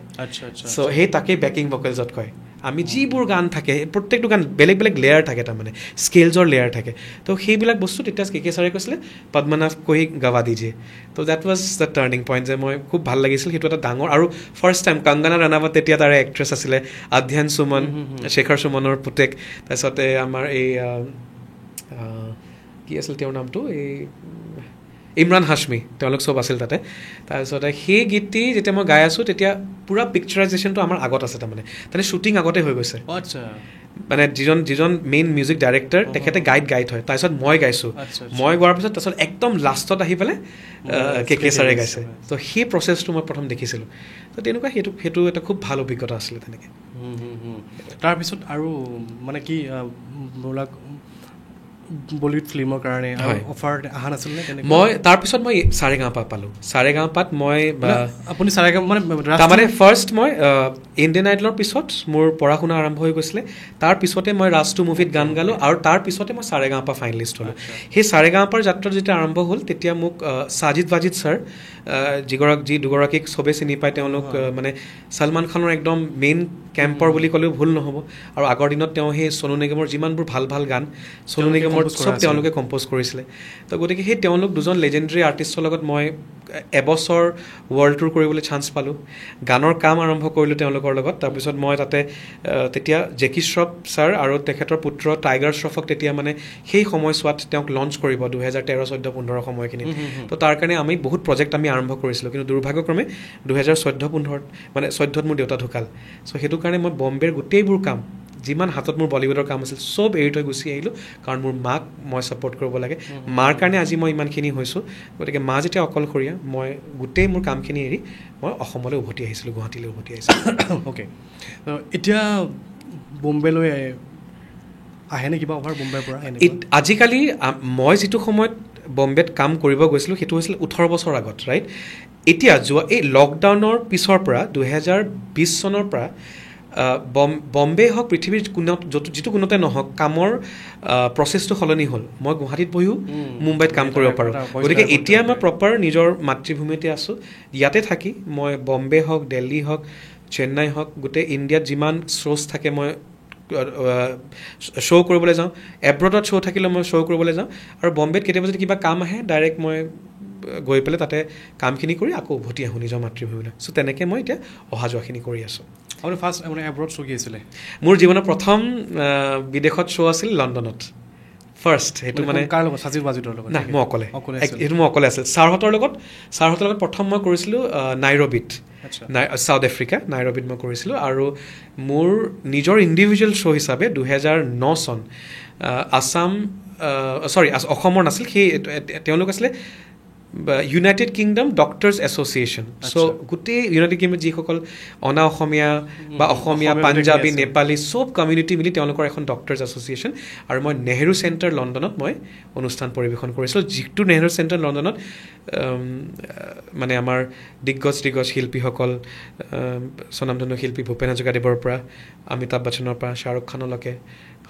চ' সেই তাকেই বেকিং ভকেলছত কয় আমি যিবোৰ গান থাকে প্ৰত্যেকটো গান বেলেগ বেলেগ লেয়াৰ থাকে তাৰমানে স্কেলছৰ লেয়াৰ থাকে তো সেইবিলাক বস্তু তেতিয়া কে ছাৰে কৈছিলে পদ্মনাভ কহি গাৱা দিজিয়ে তো that was the turning point যে মই খুব ভাল লাগিছিল সেইটো এটা ডাঙৰ আৰু ফাৰ্ষ্ট টাইম কংগনা ৰাণাৱত তেতিয়া তাৰে এক্ট্ৰেছ আছিলে আধ্যান সুমন শেখৰ সুমনৰ পুতেক তাৰপিছতে আমাৰ এই কি আছিল তেওঁৰ নামটো এই ইমৰান হাছমি তেওঁলোক চব আছিল তাতে তাৰপিছতে সেই গীতটি যেতিয়া মই গাই আছোঁ তেতিয়া পূৰা পিকচাৰাইজেশ্যনটো আমাৰ আগত আছে তাৰমানে শ্বুটিং আগতে হৈ গৈছে মানে যিজন মেইন মিউজিক ডাইৰেক্টৰ তেখেতে গাই থয় তাৰপিছত মই গাইছোঁ মই গোৱাৰ পিছত তাৰপিছত একদম লাষ্টত আহি পেলাই কে ছাৰে গাইছে তো সেই প্ৰচেছটো মই প্ৰথম দেখিছিলোঁ তো তেনেকুৱা সেইটো এটা খুব ভাল অভিজ্ঞতা আছিলে তেনেকৈ তাৰপিছত আৰু মানে কি বলিউড ফিল্মৰ কাৰণে অফাৰ অহা নাছিল নে মই তাৰপিছত মই সাৰেগামাপা পালোঁ সাৰেগামাপাত মই আপুনি সাৰেগামা তাৰমানে ফাৰ্ষ্ট মই ইণ্ডিয়ান আইডলৰ পিছত মোৰ পঢ়া শুনা আৰম্ভ হৈ গৈছিলে তাৰ পিছতে মই ৰাজ 2 মুভিত গান গালোঁ আৰু তাৰ পিছতে মই সাৰেগামাপা ফাইনেলিষ্ট হ'লোঁ সেই সাৰেগামাপাৰ যাত্ৰা যেতিয়া আৰম্ভ হ'ল তেতিয়া মোক সাজিদ ৱাজিদ ছাৰ যি দুগৰাকীক চবেই চিনি পায় তেওঁলোক মানে সলমান খানৰ একদম মেইন কেম্পৰ বুলি ক'লেও ভুল নহ'ব আৰু আগৰ দিনত তেওঁ সেই সোনু নিগমৰ যিমানবোৰ ভাল ভাল গান সোনু নিগমৰ চব তেওঁলোকে কম্প'জ কৰিছিলে তো গতিকে সেই তেওঁলোক দুজন লেজেণ্ডৰী আৰ্টিষ্টৰ লগত মই এবছৰ ৱৰ্ল্ড টুৰ কৰিবলৈ চান্স পালোঁ গানৰ কাম আৰম্ভ কৰিলোঁ তেওঁলোকৰ লগত তাৰপিছত মই তাতে তেতিয়া জেকি শ্ৰফ ছাৰ আৰু তেখেতৰ পুত্ৰ টাইগাৰ শ্ৰফক তেতিয়া মানে সেই সময়ছোৱাত তেওঁক লঞ্চ কৰিব 2013-14-15 সময়খিনিত তো তাৰ কাৰণে আমি বহুত প্ৰজেক্ট আমি আৰম্ভ কৰিছিলোঁ কিন্তু দুৰ্ভাগ্যক্ৰমে 2014-15 মানে 14ত মোৰ দেউতা ঢুকাল চ' সেইটো কাৰণে মই বম্বেৰ গোটেইবোৰ কাম যিমান হাতত মোৰ বলিউডৰ কাম আছিল চব এৰি থৈ গুচি আহিলোঁ কাৰণ মোৰ মাক মই ছাপৰ্ট কৰিব লাগে মাৰ কাৰণে আজি মই ইমানখিনি হৈছোঁ গতিকে মা যেতিয়া অকলশৰীয়া মই গোটেই মোৰ কামখিনি এৰি মই অসমলৈ উভতি আহিছিলোঁ গুৱাহাটীলৈ উভতি আহিছিলোঁ অ'কে এতিয়া বম্বেলৈ আহেনে কিবা অফাৰ বম্বেৰ পৰা আজিকালি মই যিটো সময়ত বম্বেত কাম কৰিব গৈছিলোঁ সেইটো হৈছিল 18 বছৰ আগত ৰাইট এতিয়া যোৱা এই লকডাউনৰ পিছৰ পৰা 2020 চনৰ পৰা বম্বে হওক পৃথিৱীৰ যিটো কোনোতে নহওক কামৰ প্ৰচেছটো সলনি হ'ল মই গুৱাহাটীত বহিও মুম্বাইত কাম কৰিব পাৰোঁ গতিকে এতিয়া মই প্ৰপাৰ নিজৰ মাতৃভূমিতে আছোঁ ইয়াতে থাকি মই বম্বে হওক দিল্লী হওক চেন্নাই হওক গোটেই ইণ্ডিয়াত যিমান শ্ৰ'জ থাকে মই শ্ব' কৰিবলৈ যাওঁ, এব্ৰডত শ্ব' থাকিলে মই শ্ব' কৰিবলৈ যাওঁ, আৰু বম্বেত কেতিয়াবা যদি কিবা কাম আহে ডাইৰেক্ট মই গৈ পেলাই তাতে কামখিনি কৰি আকৌ উভতি আহোঁ নিজৰ মাতৃভূমিলৈ। চ' তেনেকৈ মই এতিয়া অহা যোৱাখিনি কৰি আছোঁ। আপুনি ফাৰ্ষ্ট মানে এব্ৰড শ্ব' কি আছিলে? মোৰ জীৱনৰ প্ৰথম বিদেশত শ্ব' আছিল লণ্ডনত ফাৰ্ষ্ট। সেইটো মানে কাৰ লগত? সাজিদ ৱাজিদৰ লগত? নাই, মই অকলে। সেইটো মই অকলে আছিল। ছাৰহঁতৰ লগত প্ৰথম মই কৰিছিলোঁ নাইৰবিত, ছাউথ আফ্ৰিকা নাইৰবিত মই কৰিছিলোঁ। আৰু মোৰ নিজৰ ইণ্ডিভিজুৱেল শ্ব' হিচাপে 2009 চন অসমৰ নাছিল, সেই তেওঁলোক আছিলে ইউনাইটেড কিংডম ডক্টৰ্ছ এছ'চিয়েশ্যন। চ' গোটেই ইউনাইটেড কিংডম যিসকল অনা অসমীয়া বা অসমীয়া, পাঞ্জাবী, নেপালী চব কমিউনিটি মিলি তেওঁলোকৰ এখন ডক্টৰ্ছ এছ'চিয়েশ্যন। আৰু মই নেহৰু চেণ্টাৰ লণ্ডনত মই অনুষ্ঠান পৰিৱেশন কৰিছিলোঁ, যিটো নেহৰু চেণ্টাৰ লণ্ডনত মানে আমাৰ দিগ্গজ শিল্পীসকল, স্বনামধন্য শিল্পী ভূপেন হাজৰিকাদেৱৰ পৰা অমিতাভ বচ্চনৰ পৰা শ্বাহৰুখ খানলৈকে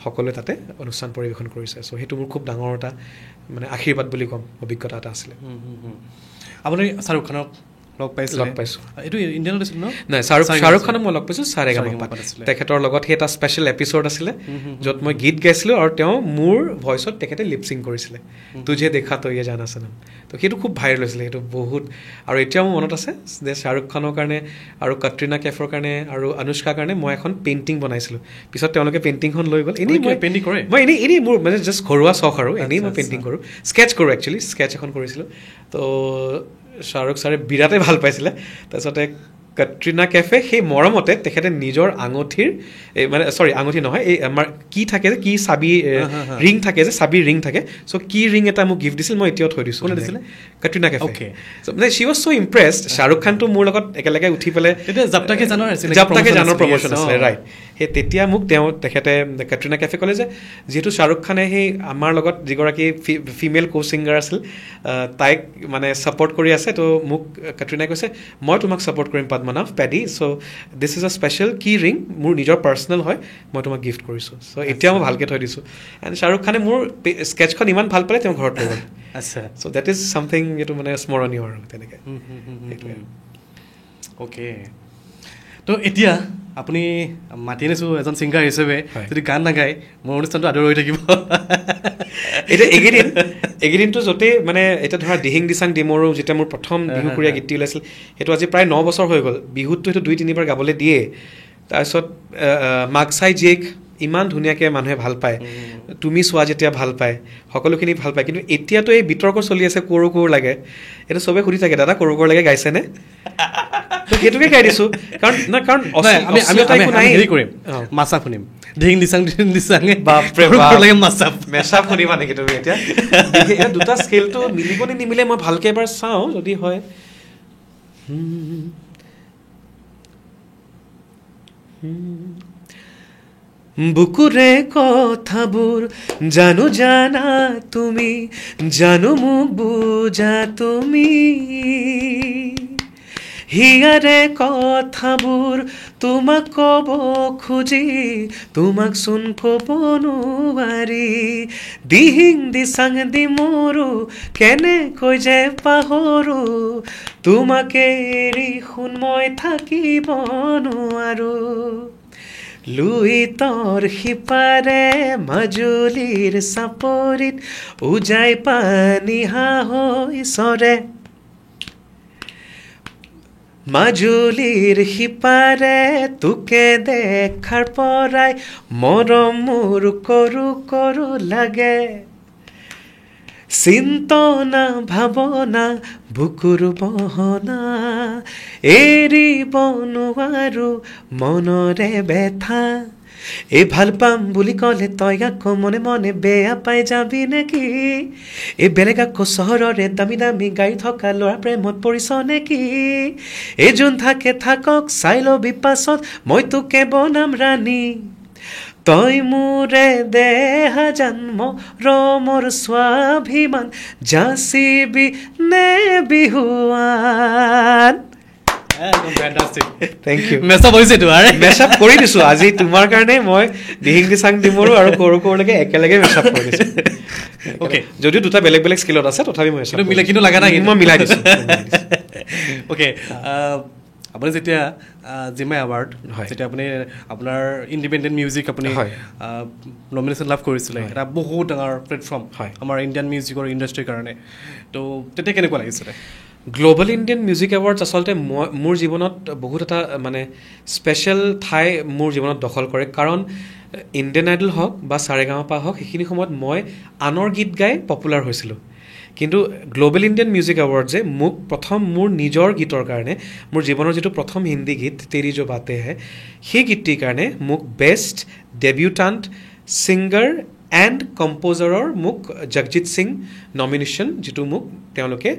সকলোৱে তাতে অনুষ্ঠান পৰিৱেশন কৰিছে। চ' সেইটো মোৰ খুব ডাঙৰ এটা মানে আশীৰ্বাদ বুলি ক'ম, অভিজ্ঞতা এটা আছিলে। আপুনি শ্বাহৰুখ খানক লগ পাইছোঁ? এইটো ইণ্ডিয়ানত আছিল ন? নাই, শ্বাহৰুখ খানক মই লগ পাইছোঁ সাৰেগামাপাত। তেখেতৰ লগত সেই এটা স্পেচিয়েল এপিছ'ড আছিলে য'ত মই গীত গাইছিলোঁ আৰু তেওঁ মোৰ ভইচত তেখেতে লিপচিং কৰিছিলে, তুঝে দেখা তো ইয়ে জানা সনম। তো সেইটো খুব ভাইৰেল হৈছিলে, সেইটো বহুত। আৰু এতিয়াও মোৰ মনত আছে যে শ্বাহৰুখ খানৰ কাৰণে আৰু কাটৰিনা কেফৰ কাৰণে আৰু অনুষ্কাৰ কাৰণে মই এখন পেইণ্টিং বনাইছিলোঁ। পিছত তেওঁলোকে পেইণ্টিংখন লৈ গ'ল। এনেই মই পেইণ্টিং কৰে? মই এনেই মোৰ মানে জাষ্ট ঘৰুৱা চখ আৰু এনেই মই পেইণ্টিং কৰোঁ, স্কেটছ কৰোঁ। একচুৱেলি স্কেটছ এখন কৰিছিলোঁ। তো শ্বাহৰুখ ছাৰে বিৰাটেই ভাল পাইছিলে। তাৰপিছতে কাটৰিনা কেফে সেই মৰমতে তেখেতে নিজৰ আঙুঠিৰ মানে আঙুঠি নহয়, এই আমাৰ কি থাকে যে কি চাবি ৰিং থাকে যে চাবিৰ ৰিং থাকে, চ' কি ৰিং এটা মোক গিফ্ট দিছিল, মই এতিয়াও থৈ দিছোঁ। কোনে দিছিলে? কাটৰিনা কেফে। মানে শ্বি ৱাজ চ' ইম্প্ৰেছড। শ্বাহৰুখ খানটো মোৰ লগত একেলগে উঠি পেলাই জাপটাকে জানৰ প্ৰমোশ্যন আছিলে, ৰাইট। সেই তেতিয়া মোক তেখেতে কাটৰিনা কেফে ক'লে যে যিহেতু শ্বাহৰুখ খানে সেই আমাৰ লগত যিগৰাকী ফিমেল কো ছিংগাৰ আছিল তাইক মানে ছাপৰ্ট কৰি আছে, তো মোক কাটৰিনাই কৈছে মই তোমাক ছাপৰ্ট কৰিম Padmanabha paddy, so' this is a special কি ৰিং, মোৰ নিজৰ পাৰ্চনেল হয়, মই তোমাক গিফ্ট কৰিছোঁ। চ' এতিয়াও মই ভালকৈ থৈ দিছোঁ। এণ্ড শ্বাহৰুখ খানে মোৰ স্কেটছখন ইমান ভাল পালে তেওঁ ঘৰত লৈ গ'ল। আচ্ছা, চ' দেট ইজ ছামথিং এইটো মানে স্মৰণীয় আৰু তেনেকৈ। অ'কে, তো এতিয়া আপুনি মাতি আনিছোঁ এজন ছিংগাৰ হিচাপে, যদি গান নাগায় মোৰ অনুষ্ঠানটো আদৰ হৈ থাকিব। এতিয়া এইকেইদিনটো য'তেই মানে এতিয়া ধৰা দিহিং দিচাং ডিমৰু যেতিয়া মোৰ প্ৰথম বিহুকুৰীয়া গীতটি ওলাইছিল, সেইটো আজি প্ৰায় 9 বছৰ হৈ গ'ল। বিহুতটো সেইটো 2-3 বাৰ গাবলৈ দিয়ে। তাৰপিছত মাকচাই জীয়েক ইমান ধুনীয়াকৈ মানুহে ভাল পায়, তুমি চোৱা যেতিয়া ভাল পায়, সকলোখিনি ভাল পায়। কিন্তু এতিয়াতো এই বিতৰ্ক চলি আছে কৰো কৰো লাগে, এইটো চবে সুধি থাকে দাদা কৰো কৰো লাগে গাইছেনে? তো সেইটোকে গাই দিছোঁ, কাৰণ মাছা শুনিম ধিং দিচাং মেচাপ শুনিবা নেকি তুমি? এতিয়া দুটা স্কেলটো মিলিব নে নিমিলে মই ভালকৈ এবাৰ চাওঁ যদি হয়। বুকুৰে কথাবোৰ জানো জানা তুমি, জানো মোক বুজা তুমি, হিয়াৰে কথাবোৰ তোমাক ক'ব খুজি তোমাক চোন ক'ব নোৱাৰি, দিহিং দিচাং ডিমৰু কেনেকৈ যে পাহৰো, তোমাকে এৰি শুন মই থাকিব নোৱাৰো, লুইতৰ সিপাৰে মাজুলীৰ চাপৰিত উজাই পানী হাঁহৈ চৰে, মাজুলীৰ সিপাৰে তোকে দেখাৰ পৰাই মৰম মোৰ কৰো কৰো লাগে, চিন্তনা ভাৱনা বুকুৰ বহনা এৰিব নোৱাৰো মনৰে বেথা, এই ভাল পাম বুলি ক'লে তই আকৌ মনে মনে বেয়া পাই যাবি নেকি, এই বেলেগ আকৌ চহৰৰে দামী দামী গাড়ী থকা ল'ৰা প্ৰেমত পৰিছ নেকি, এই যোন থাকে থাকক চাই লবি পাছত মই তোকে বনাম ৰাণী, তই মোৰে দেহা জন্ম ৰমৰ স্বাভিমান যাচিবি নে বিহুৱান। Thank U. মেচআপ হৈছেতো আৰু মেচআপ কৰি দিছোঁ আজি তোমাৰ কাৰণে। মই দিহিং দিচাং ডিমৰু আৰু কৰো কৰোলৈকে একেলগে মেচআপ কৰি দিছোঁ। অ'কে, যদিও দুটা বেলেগ বেলেগ স্কিলত আছে তথাপি মই মিলাই কিন্তু লগা নাই, মই মিলাই দিছোঁ। অ'কে, আপুনি যেতিয়া জিমা এৱাৰ্ড হয়। যেতিয়া আপুনি আপোনাৰ ইণ্ডিপেণ্ডেণ্ট মিউজিক আপুনি হয়। নমিনেশ্যন লাভ কৰিছিলে হয়। এটা বহুত ডাঙৰ প্লেটফৰ্ম হয়। আমাৰ ইণ্ডিয়ান মিউজিকৰ ইণ্ডাষ্ট্ৰীৰ কাৰণে তো তেতিয়া কেনেকুৱা লাগিছিলে গ্ল'বেল ইণ্ডিয়ান মিউজিক এৱাৰ্ডছ আচলতে মোৰ জীৱনত বহুত এটা মানে স্পেচিয়েল ঠাই মোৰ জীৱনত দখল কৰে কাৰণ ইণ্ডিয়ান আইডল হওক বা সাৰেগামাপা হওক সেইখিনি সময়ত মই আনৰ গীত গাই পপুলাৰ হৈছিলোঁ কিন্তু গ্ল'বেল ইণ্ডিয়ান মিউজিক এৱাৰ্ডছে মোক প্ৰথম মোৰ নিজৰ গীতৰ কাৰণে মোৰ জীৱনৰ যিটো প্ৰথম হিন্দী গীত তেৰি জো বাতে হে সেই গীতটিৰ কাৰণে মোক বেষ্ট ডেবিউটাণ্ট ছিংগাৰ এণ্ড কম্প'জাৰৰ মোক জগজিৎ সিং নমিনেশ্যন যিটো মোক তেওঁলোকে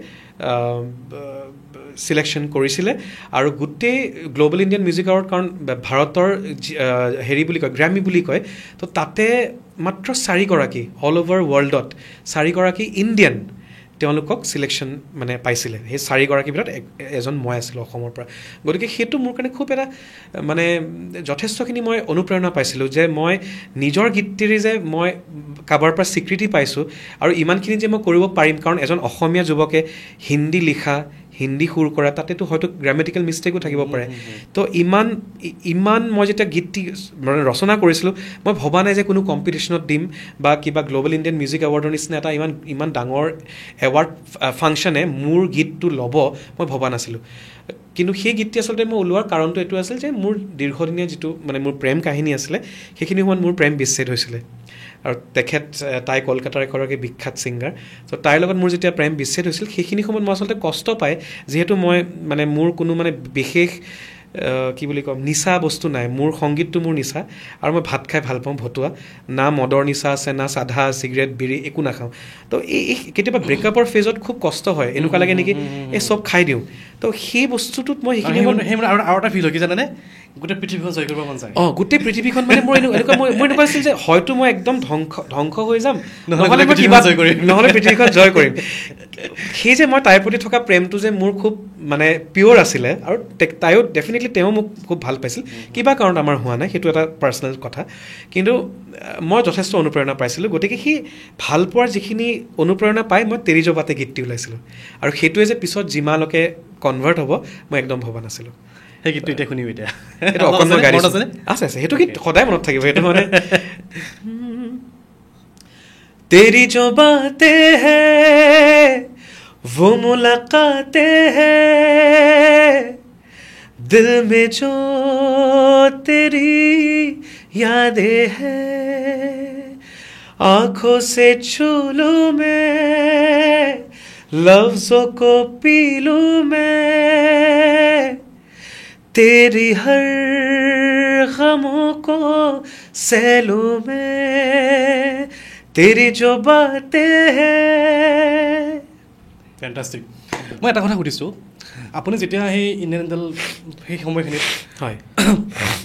চিলেকশ্যন কৰিছিলে আৰু গোটেই গ্ল'বেল ইণ্ডিয়ান মিউজিক এৱাৰ্ড কাৰণ ভাৰতৰ হেৰি বুলি কয় গ্ৰামী বুলি কয় তো তাতে মাত্ৰ 4গৰাকী অল অভাৰ ৱৰ্ল্ডত 4গৰাকী ইণ্ডিয়ান তেওঁলোকক চিলেকশ্যন মানে পাইছিলে সেই 4গৰাকীৰ ভিতৰত এজন মই আছিলোঁ অসমৰ পৰা গতিকে সেইটো মোৰ কাৰণে খুব এটা মানে যথেষ্টখিনি মই অনুপ্ৰেৰণা পাইছিলোঁ যে মই নিজৰ গীতটিৰে যে মই কাৰোবাৰ পৰা স্বীকৃতি পাইছোঁ আৰু ইমানখিনি যে মই কৰিব পাৰিম কাৰণ এজন অসমীয়া যুৱকে হিন্দী লিখা হিন্দী সুৰ কৰা তাতেতো হয়তো গ্ৰামেটিকেল মিষ্টেকো থাকিব পাৰে তো ইমান মই যেতিয়া গীতটি মানে ৰচনা কৰিছিলোঁ মই ভবা নাই যে কোনো কম্পিটিশ্যনত দিম বা কিবা গ্ল'বেল ইণ্ডিয়ান মিউজিক এৱাৰ্ডৰ নিচিনা এটা ইমান ডাঙৰ এৱাৰ্ড ফাংচনে মোৰ গীতটো ল'ব মই ভবা নাছিলোঁ কিন্তু সেই গীতটি আচলতে মই ওলোৱাৰ কাৰণটো এইটো আছিল যে মোৰ দীৰ্ঘদিনীয়া যিটো মানে মোৰ প্ৰেম কাহিনী আছিলে সেইখিনি সময়ত মোৰ প্ৰেম বিচ্ছেদ হৈছিলে আৰু তাই কলকাতাৰ এগৰাকী বিখ্যাত ছিংগাৰ তো তাইৰ লগত মোৰ যেতিয়া প্ৰেম বিচ্ছেদ হৈছিল সেইখিনি সময়ত মই আচলতে কষ্ট পাই যিহেতু মই মানে মোৰ কোনো মানে বিশেষ কি বুলি ক'ম নিচা বস্তু নাই মোৰ সংগীতটো মোৰ নিচা আৰু মই ভাত খাই ভাল পাওঁ ভতুৱা না মদৰ নিচা আছে না চাধা চিগাৰেট বিড়ি একো নাখাওঁ তো এই কেতিয়াবা ব্ৰেকআপৰ ফেজত খুব কষ্ট হয় এনেকুৱা লাগে নেকি এই চব খাই দিওঁ তো সেই বস্তুটোত মই সেইখিনি আৰু এটা ফিল হয় কি জানেনে গোটেই পৃথিৱীখন জয় কৰিব মন যায় গোটেই পৃথিৱীখন মানে মোৰ এনেকুৱা মোৰ এনেকুৱা আছিল যে হয়তো মই একদম ধ্বংস হৈ যাম নহ'লে মই কিবা নহ'লে পৃথিৱীখন জয় কৰিম সেই যে মই তাইৰ প্ৰতি থকা প্ৰেমটো যে মোৰ খুব মানে পিয়'ৰ আছিলে আৰু তাইও ডেফিনেটলি তেওঁ মোক খুব ভাল পাইছিল কিবা কাৰণত আমাৰ হোৱা নাই সেইটো এটা পাৰ্চনেল কথা কিন্তু মই যথেষ্ট অনুপ্ৰেৰণা পাইছিলোঁ গতিকে সেই ভাল পোৱাৰ যিখিনি অনুপ্ৰেৰণা পাই মই তেৰি জো বাতে গীতটি ওলাইছিলোঁ আৰু সেইটোৱে যে পিছত জিমালৈকে কনভাৰ্ট হ'ব মই একদম ভবা নাছিলোঁ সেই গীতটো এতিয়া শুনিম এতিয়া সেইটো অকণমান গাড়ী আছে সেইটো গীত সদায় মনত থাকিব সেইটো মানে তেৰি জো বাতে হে वो मुलाकाते हैं दिल में जो तेरी यादें हैं आंखों से छू लूं मैं लफ्जों को पी लूं मैं तेरी हर गमों को सह लूं मैं तेरी जो बातें हैं ফেণ্টাষ্টিক মই এটা কথা সুধিছোঁ আপুনি যেতিয়া সেই ইণ্ডিয়ান আইডল সেই সময়খিনিত হয়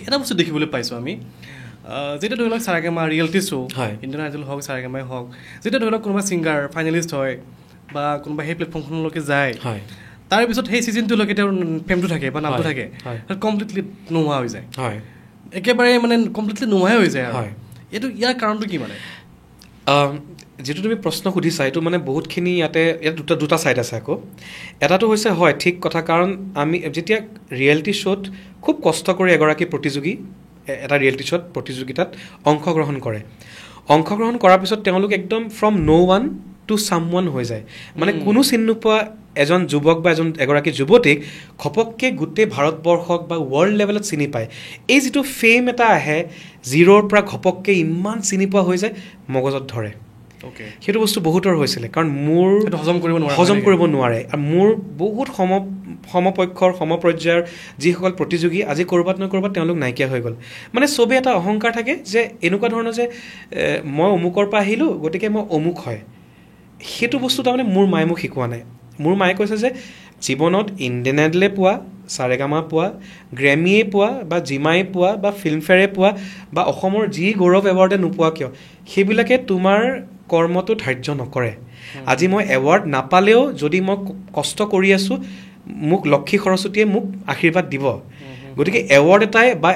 এটা বস্তু দেখিবলৈ পাইছোঁ আমি যেতিয়া ধৰি লওক সাৰেগামা ৰিয়েলিটি শ্ব' হয় ইণ্ডিয়ান আইডল হওক সাৰেগামাই হওক যেতিয়া ধৰি লওক কোনোবা ছিংগাৰ ফাইনেলিষ্ট হয় বা কোনোবা সেই প্লেটফৰ্মখনলৈকে যায় হয় তাৰপিছত সেই ছিজনটোলৈকে তেওঁৰ ফেমটো থাকে বা নামটো থাকে কমপ্লিটলি নোহোৱা হৈ যায় হয় একেবাৰে মানে কমপ্লিটলি নোহোৱাই হৈ যায় হয় এইটো ইয়াৰ কাৰণটো কি মানে যিটো তুমি প্ৰশ্ন সুধিছা এইটো মানে বহুতখিনি ইয়াত দুটা ছাইড আছে আকৌ এটাটো হৈছে হয় ঠিক কথা কাৰণ আমি যেতিয়া ৰিয়েলিটি শ্ব'ত খুব কষ্ট কৰি এগৰাকী প্ৰতিযোগী এটা ৰিয়েলিটি শ্ব'ত প্ৰতিযোগিতাত অংশগ্ৰহণ কৰাৰ পিছত তেওঁলোক একদম from no' one to someone হৈ যায় মানে কোনো চিনি নোপোৱা এজন যুৱক বা এগৰাকী যুৱতীক ঘপককৈ গোটেই ভাৰতবৰ্ষক বা ৱৰ্ল্ড লেভেলত চিনি পায় এই যিটো ফেম এটা আহে জিৰ'ৰ পৰা ঘপককৈ ইমান চিনি পোৱা হৈ যায় মগজত ধৰে সেইটো বস্তু বহুতৰ হৈছিলে কাৰণ মোৰ হজম কৰিব নোৱাৰে আৰু মোৰ বহুত সমপক্ষৰ সমপৰ্যায়ৰ যিসকল প্ৰতিযোগী আজি ক'ৰবাত নহয় ক'ৰবাত তেওঁলোক নাইকিয়া হৈ গ'ল মানে চবেই এটা অহংকাৰ থাকে যে এনেকুৱা ধৰণৰ যে মই অমুকৰ পৰা আহিলোঁ গতিকে মই অমুক হয় সেইটো বস্তু তাৰমানে মোৰ মায়ে মোক শিকোৱা নাই মোৰ মায়ে কৈছে যে জীৱনত ইণ্ডিয়ান আইডলে পোৱা সাৰেগামা পোৱা গ্ৰেমিয়ে পোৱা বা জিমাই পোৱা বা ফিল্মফেয়াৰে পোৱা বা অসমৰ যি গৌৰৱ এৱাৰ্ডে নোপোৱা কিয় সেইবিলাকে তোমাৰ কৰ্মটো ধাৰ্য নকৰে আজি মই এৱাৰ্ড নাপালেও যদি মই কষ্ট কৰি আছোঁ মোক লক্ষী সৰস্বতীয়ে মোক আশীৰ্বাদ দিব গতিকে এৱাৰ্ড এটাই বা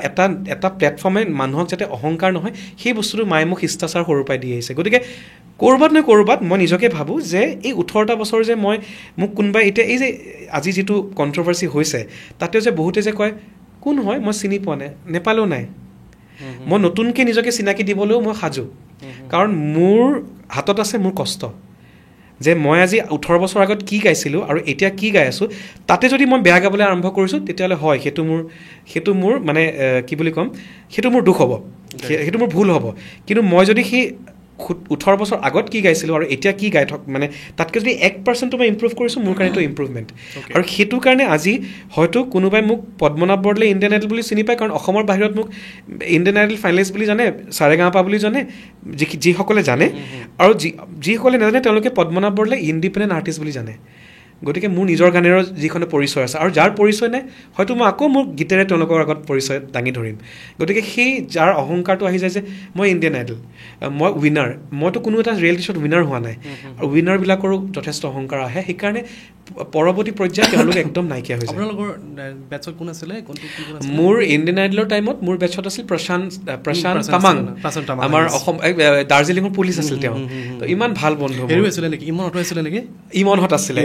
এটা প্লেটফৰ্মে মানুহক যাতে অহংকাৰ নহয় সেই বস্তুটো মায়ে মোক শিষ্টাচাৰ সৰুৰ পৰাই দি আহিছে গতিকে ক'ৰবাত মই নিজকে ভাবোঁ যে এই 18টা বছৰ যে মোক কোনোবাই এতিয়া এই যে আজি যিটো কণ্ট্ৰভাৰ্চি হৈছে তাতেও যে বহুতে যে কয় কোন হয় মই চিনি পোৱা নাই নেপালেও নাই মই নতুনকৈ নিজকে চিনাকি দিবলৈও মই সাজু কাৰণ মোৰ হাতত আছে মোৰ কষ্ট যে মই আজি 18 বছৰ আগত কি গাইছিলোঁ আৰু এতিয়া কি গাই আছোঁ তাতে যদি মই বেয়া গাবলৈ আৰম্ভ কৰিছোঁ তেতিয়াহ'লে হয় সেইটো মোৰ মানে কি বুলি ক'ম সেইটো মোৰ দুখ হ'ব সেইটো মোৰ ভুল হ'ব কিন্তু মই যদি সেই 18 বছৰ আগত কি গাইছিলোঁ আৰু এতিয়া কি গাই মানে তাতকৈ যদি 1% মই ইম্প্ৰুভ কৰিছোঁ মোৰ কাৰণেতো ইম্প্ৰুভমেণ্ট আৰু সেইটো কাৰণে আজি হয়তো কোনোবাই মোক পদ্মনাভ বৰদলৈ ইণ্ডিয়ান আইডল বুলি চিনি পায় কাৰণ অসমৰ বাহিৰত মোক ইণ্ডিয়ান আইডল ফাইনেলিষ্ট বুলি জানে সাৰেগামাপা বুলি জানে যিসকলে জানে আৰু যিসকলে নাজানে তেওঁলোকে পদ্মনাভ বৰদলৈ ইণ্ডিপেণ্ডেণ্ট আৰ্টিষ্ট বুলি জানে গতিকে মোৰ নিজৰ গানেৰো যিখনে পৰিচয় আছে আৰু যাৰ পৰিচয় নাই হয়তো মই আকৌ মোৰ গীতেৰে তেওঁলোকৰ আগত পৰিচয় দাঙি ধৰিম গতিকে সেই যাৰ অহংকাৰটো আহি যায় যে মই ইণ্ডিয়ান আইডল মই উইনাৰ মইতো কোনো এটা ৰিয়েলিটি শ্ব'ত উইনাৰ হোৱা নাই আৰু উইনাৰবিলাকৰো যথেষ্ট অহংকাৰ আহে সেইকাৰণে পৰৱৰ্তী পৰ্যায়ত তেওঁলোক একদম নাইকিয়া হৈছে আপোনালোকৰ বেটছত কোন আছিলে মোৰ ইণ্ডিয়ান আইডলৰ টাইমত মোৰ বেটছত আছিল প্ৰশান্ত তামাং আমাৰ অসম দাৰ্জিলিঙৰ পুলিচ আছিল তেওঁ তো ইমান ভাল বন্ধু আছিলে নেকি ইমনহঁত আছিলে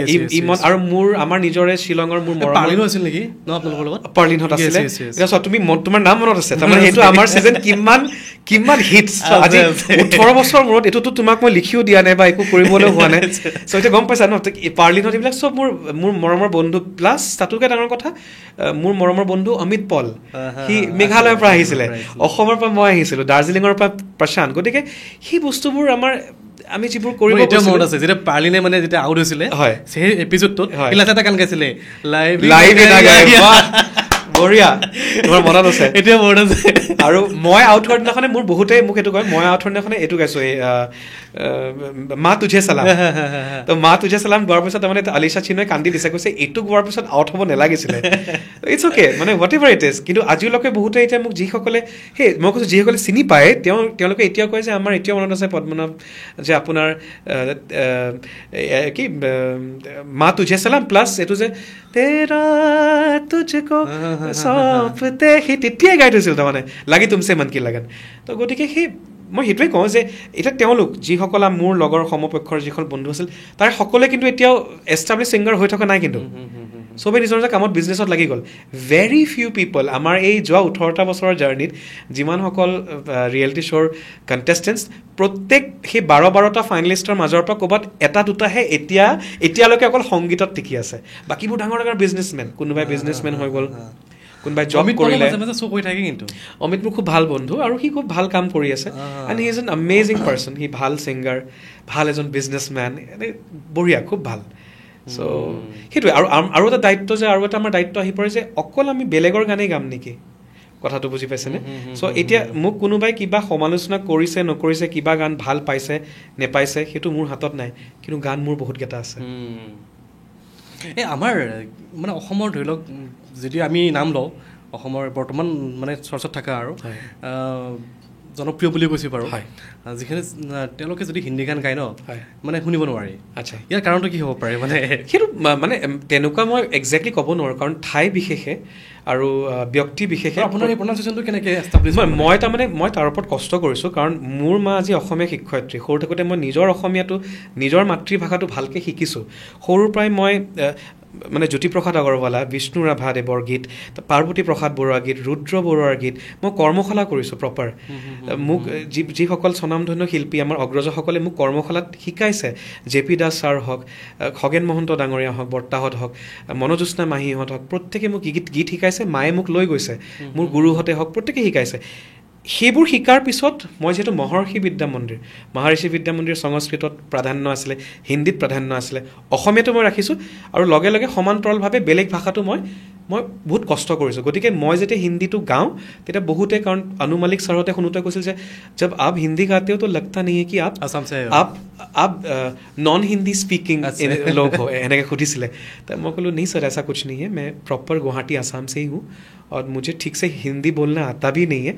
আৰু আমাৰ নিজৰে শ্বিলঙৰ মোৰ পাৰ্লিনো আছিল নেকি ন আপোনালোকৰ লগত পাৰ্লিনহঁত আছিলে তুমি তোমাৰ নাম মনত আছে তাৰমানে সেইটো আমাৰ ছিজন কিমান হিটছ আজি 18 বছৰ মূৰত এইটোতো তোমাক মই লিখিও দিয়া নাই বা একো কৰিবলৈ হোৱা নাই চ' এতিয়া গম পাইছা ন পাৰ্লিনহঁত এইবিলাক চব মোৰ মৰমৰ বন্ধু প্লাছ তাতোকৈ ডাঙৰ কথা মোৰ মৰমৰ বন্ধু অমিত পল সি মেঘালয়ৰ পৰা আহিছিলে অসমৰ পৰা মই আহিছিলোঁ দাৰ্জিলিঙৰ পৰা প্ৰশান্ত গতিকে সেই বস্তুবোৰ আমি যিবোৰ কৰিব মনত আছে যেতিয়া পাৰ্লিনে মানে যেতিয়া আউট হৈছিলে সেই এপিছডটোত এটা গান গাইছিলে বঢ়িয়া তোমাৰ মনত আছে এতিয়া মনত আছে আৰু মই আউট হোৱাৰ দিনাখনে মোৰ বহুতে মোক এইটো কয় মই আউট হোৱাৰ দিনাখনে এইটো গাইছোঁ এই মা তুঝে চালাম তো মা তুঝে চালাম গোৱাৰ পিছত তাৰমানে আলিশা চিনই কান্দি দিছে কৈছে এইটো গোৱাৰ পিছত আউট হ'ব নালাগিছিলে ইটছ অ'কে মানে হোৱাট এভাৰ ইট ইজ কিন্তু আজিলৈকে বহুতে এতিয়া মোক যিসকলে মই কৈছোঁ যিসকলে চিনি পায় তেওঁলোকে এতিয়াও কয় যে আমাৰ এতিয়াও মনত আছে পদ্মনাভ যে আপোনাৰ কি মা তুঝে চালাম প্লাছ এইটো যে তেৰা তুঝকো সপতে সেই তেতিয়াই গাই থৈছিল তাৰমানে লাগি তুমছে মন কি লাগন তো গতিকে মই সেইটোৱে কওঁ যে এতিয়া তেওঁলোক যিসকল মোৰ লগৰ সমপক্ষৰ যিসকল বন্ধু আছিল তাৰ সকলোৱে কিন্তু এতিয়াও এষ্টাব্লিছ ছিংগাৰ হৈ থকা নাই কিন্তু চবেই নিজৰ নিজৰ কামত বিজনেছত লাগি গ'ল ভেৰি ফিউ পিপল আমাৰ এই যোৱা 18টা বছৰৰ জাৰ্ণিত যিমানসকল ৰিয়েলিটি শ্ব'ৰ কণ্টেষ্টেণ্টছ প্ৰত্যেক সেই 12-12টা ফাইনেলিষ্টৰ মাজৰ পৰা ক'ৰবাত এটা দুটাহে এতিয়ালৈকে অকল সংগীতত টিকি আছে বাকীবোৰ ডাঙৰ ডাঙৰ বিজনেছমেন কোনোবাই বিজনেছমেন হৈ গ'ল কোনোবাই জব কৰিলে কিন্তু অমিত মোৰ খুব ভাল বন্ধু আৰু সি খুব ভাল কাম কৰি আছে and he is an amazing person she ভাল ছিংগাৰ ভাল এজন বিজনেছমেন বঢ়িয়া খুব ভাল চ' সেইটোৱে আৰু এটা দায়িত্ব যে আৰু এটা আমাৰ দায়িত্ব আহি পৰে যে অকল আমি বেলেগৰ গানেই গাম নেকি কথাটো বুজি পাইছেনে চ' এতিয়া মোক কোনোবাই কিবা সমালোচনা কৰিছে নকৰিছে কিবা গান ভাল পাইছে নেপাইছে সেইটো মোৰ হাতত নাই কিন্তু গান মোৰ বহুতকেইটা আছে এই আমাৰ মানে অসমৰ ধৰি লওক যদি আমি নাম লওঁ অসমৰ বৰ্তমান মানে চৰ্চাত থকা আৰু জনপ্ৰিয় বুলি কৈছোঁ বাৰু যিখিনি তেওঁলোকে যদি হিন্দী গান গায় ন মানে শুনিব নোৱাৰি আচ্ছা ইয়াৰ কাৰণটো কি হ'ব পাৰে মানে সেইটো মানে তেনেকুৱা মই একজেক্টলি ক'ব নোৱাৰোঁ কাৰণ ঠাই বিশেষে আৰু ব্যক্তি বিশেষে আপোনাৰ এই প্ৰনাউন্সিয়েশ্যনটো কেনেকৈ এষ্টাব্লিছ মই তাৰ ওপৰত কষ্ট কৰিছোঁ কাৰণ মোৰ মা আজি অসমীয়া শিক্ষয়িত্ৰী সৰু থাকোঁতে মই নিজৰ অসমীয়াটো নিজৰ মাতৃভাষাটো ভালকৈ শিকিছোঁ সৰুৰ পৰাই মই মানে জ্যোতিপ্ৰসাদ আগৰৱালা বিষ্ণু ৰাভাদেৱৰ গীত পাৰ্বতী প্ৰসাদ বৰুৱাৰ গীত ৰুদ্ৰ বৰুৱাৰ গীত মই কৰ্মশালা কৰিছোঁ প্ৰপাৰ মোক যিসকল স্বনামধন্য শিল্পী আমাৰ অগ্ৰজসকলে মোক কৰ্মশালাত শিকাইছে জে.পি. দাস ছাৰ হওক খগেন মহন্ত ডাঙৰীয়া হওক বৰ্তাহঁত হওক মনোজ্যোৎস্না মাহীহঁত হওক প্ৰত্যেকে মোক গীত শিকাইছে মায়ে মোক লৈ গৈছে মোৰ গুৰুহঁতে হওক প্ৰত্যেকে শিকাইছে সেইবোৰ শিকাৰ পিছত মই যিহেতু মহৰ্ষি বিদ্যা মন্দিৰ সংস্কৃতত প্ৰাধান্য আছিলে হিন্দীত প্ৰাধান্য আছিলে অসমীয়াটো মই ৰাখিছোঁ আৰু লগে লগে সমান্তৰালভাৱে বেলেগ ভাষাটো মই বহুত কষ্ট কৰিছোঁ গতিকে মই যেতিয়া হিন্দীটো গাওঁ তেতিয়া বহুতে কাৰণ অনু মালিক ছাৰহঁতে শুনোতে কৈছিল যে জব আপ হিন্দী গাতে हो तो लगता नहीं है कि आप आप नॉन हिंदी स्पीकिंग लोग हो এনেকৈ সুধিছিলে तो मैं बोलूँ नहीं सर ऐसा कुछ नहीं है मैं प्रॉपर गुवाहाटी आसाम से ही हूँ और मुझे ठीक से हिंदी बोलना आता भी नहीं है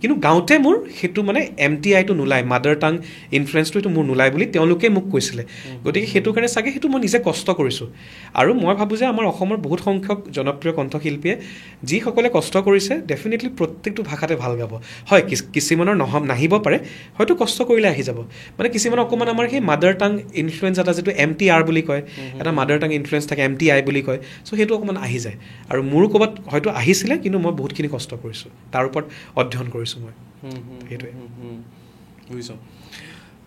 কিন্তু গাঁৱতে মোৰ সেইটো মানে MTIটো নোলায় মাদাৰ টাং ইনফ্লুৱেঞ্চটো এইটো মোৰ নোলায় বুলি তেওঁলোকে মোক কৈছিলে গতিকে সেইটো কাৰণে চাগে সেইটো মই নিজে কষ্ট কৰিছোঁ আৰু মই ভাবোঁ যে আমাৰ অসমৰ বহুত সংখ্যক জনপ্ৰিয় কণ্ঠশিল্পীয়ে যিসকলে কষ্ট কৰিছে ডেফিনেটলি প্ৰত্যেকটো ভাষাতে ভাল গাব হয় কিছুমানৰ নাহিব পাৰে হয়তো কষ্ট কৰিলে আহি যাব মানে কিছুমান অকণমান আমাৰ সেই মাদাৰ টাং ইনফ্লুৱেঞ্চ এটা যিটো MTR বুলি কয় এটা মাদাৰ টাং ইনফ্লুৱেঞ্চ থাকে MTI বুলি কয় চ' সেইটো অকণমান আহি যায় আৰু মোৰো ক'ৰবাত হয়তো আহিছিলে কিন্তু মই বহুতখিনি কষ্ট কৰিছোঁ তাৰ ওপৰত অধ্যয়ন কৰিছোঁ মই সেইটোৱে বুজিছোঁ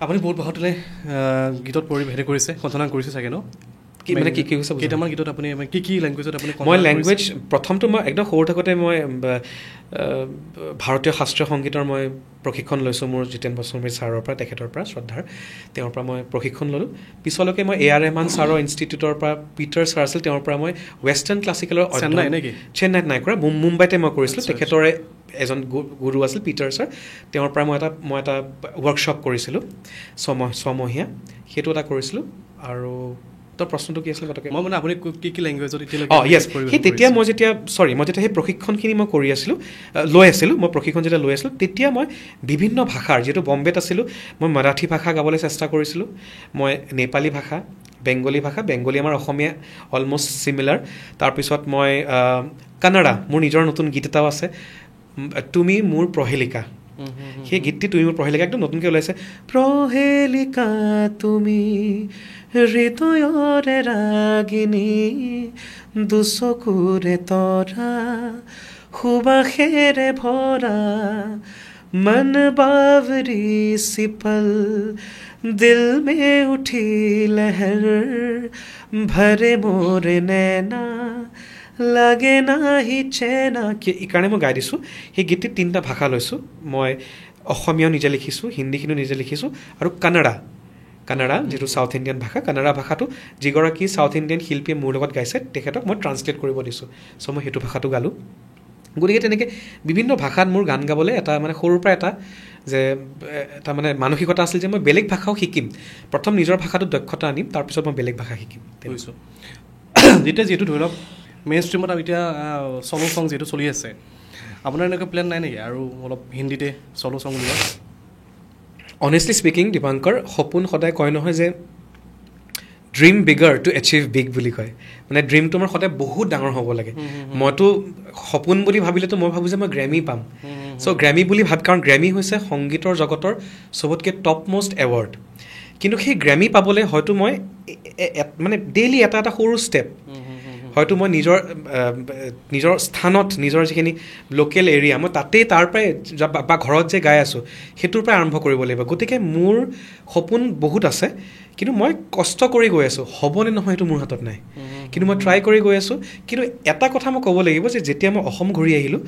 আপুনি বহুত বহুতলৈ গীতত পৰিৱেশ কৰিছে কণ্ঠনা কৰিছে চাগে ন মানে কি কৈছে কেইটামান গীতত আপুনি কি লেংগুৱেজত আপুনি মই লেংগুৱেজ প্ৰথমটো মই একদম সৰু থাকোঁতে মই ভাৰতীয় শাস্ত্ৰীয় সংগীতৰ মই প্ৰশিক্ষণ লৈছোঁ মোৰ জিতেন বসুমতাৰী ছাৰৰ পৰা তেখেতৰ পৰা শ্ৰদ্ধাৰ তেওঁৰ পৰা মই প্ৰশিক্ষণ ল'লোঁ পিছলৈকে মই A.R. ৰেহমান ছাৰৰ ইনষ্টিটিউটৰ পৰা পিটাৰ ছাৰ আছিল তেওঁৰ পৰা মই ৱেষ্টাৰ্ণ ক্লাছিকেলৰ চেন্নাইত নাই কৰা মুম্বাইতে মই কৰিছিলোঁ তেখেতৰে এজন গুৰু আছিল পিটাৰ ছাৰ তেওঁৰ পৰা মই এটা ৱৰ্কশ্বপ কৰিছিলোঁ ছমহীয়া সেইটো এটা কৰিছিলোঁ আৰু প্ৰশ্নটো কি আছিল মই মানে আপুনি কি লেংগুৱেজত সেই তেতিয়া মই যেতিয়া সেই প্ৰশিক্ষণখিনি মই কৰি আছিলোঁ লৈ আছিলোঁ মই প্ৰশিক্ষণ যেতিয়া লৈ আছিলোঁ তেতিয়া মই বিভিন্ন ভাষাৰ যিহেতু বম্বেত আছিলোঁ মই মাৰাঠী ভাষা গাবলৈ চেষ্টা কৰিছিলোঁ মই নেপালী ভাষা বেংগলী আমাৰ অসমীয়া অলমষ্ট চিমিলাৰ তাৰপিছত মই কানাডা মোৰ নিজৰ নতুন গীত এটাও আছে তুমি মোৰ প্ৰহেলিকা সেই গীতটি তুমি মোৰ প্ৰহেলিকা একদম নতুনকৈ ওলাইছে প্ৰহেলিকা তুমি হৃদয়ৰে ৰাগিনী দুচকুৰে তৰা সুবাসেৰে ভৰা मन बावरी सी पल दिल में उठी लहर भरे मोर नैना লাগে নাহি চেনা এইকাৰণে মই গাই দিছোঁ সেই গীতটিত 3টা ভাষা লৈছোঁ মই অসমীয়াও নিজে লিখিছোঁ হিন্দীখিনিও নিজে লিখিছোঁ আৰু কানাডা যিটো সাউথ ইণ্ডিয়ান ভাষা কানাডা ভাষাটো যিগৰাকী সাউথ ইণ্ডিয়ান শিল্পীয়ে মোৰ লগত গাইছে তেখেতক মই ট্ৰান্সলেট কৰিব দিছোঁ চ' মই সেইটো ভাষাটো গালোঁ গতিকে তেনেকৈ বিভিন্ন ভাষাত মোৰ গান গাবলৈ এটা মানে সৰুৰ পৰা এটা মানে মানসিকতা আছিল যে মই বেলেগ ভাষাও শিকিম প্ৰথম নিজৰ ভাষাটোত দক্ষতা আনিম তাৰপিছত মই বেলেগ ভাষা শিকিম বুজিছোঁ যেতিয়া যিহেতু ধৰি লওক মেইন ষ্ট্ৰীমত এতিয়া চলো চং যিহেতু চলি আছে আপোনাৰ এনেকুৱা প্লেন নাই নেকি আৰু অলপ হিন্দীতে চলো চং উলিওৱা অনেষ্টলি স্পিকিং দীপাংকৰ সপোন সদায় কয় নহয় যে dream bigger to achieve big বুলি কয় মানে ড্ৰিমটো আমাৰ সদায় বহুত ডাঙৰ হ'ব লাগে মইতো সপোন বুলি ভাবিলেতো মই ভাবোঁ যে মই গ্ৰেমি পাম চ' গ্ৰেমি বুলি কাৰণ গ্ৰেমি হৈছে সংগীতৰ জগতৰ চবতকৈ টপ মষ্ট এৱাৰ্ড কিন্তু সেই গ্ৰেমি পাবলৈ হয়তো মই মানে ডেইলি এটা সৰু ষ্টেপ হয়তো মই নিজৰ স্থানত নিজৰ যিখিনি লোকেল এৰিয়া মই তাতেই তাৰ পৰাই বা ঘৰত যে গাই আছোঁ সেইটোৰ পৰাই আৰম্ভ কৰিব লাগিব গতিকে মোৰ সপোন বহুত আছে কিন্তু মই কষ্ট কৰি গৈ আছোঁ হ'বনে নহয় সেইটো মোৰ হাতত নাই কিন্তু মই ট্ৰাই কৰি গৈ আছোঁ কিন্তু এটা কথা মই ক'ব লাগিব যে যেতিয়া মই অসম ঘূৰি আহিলোঁ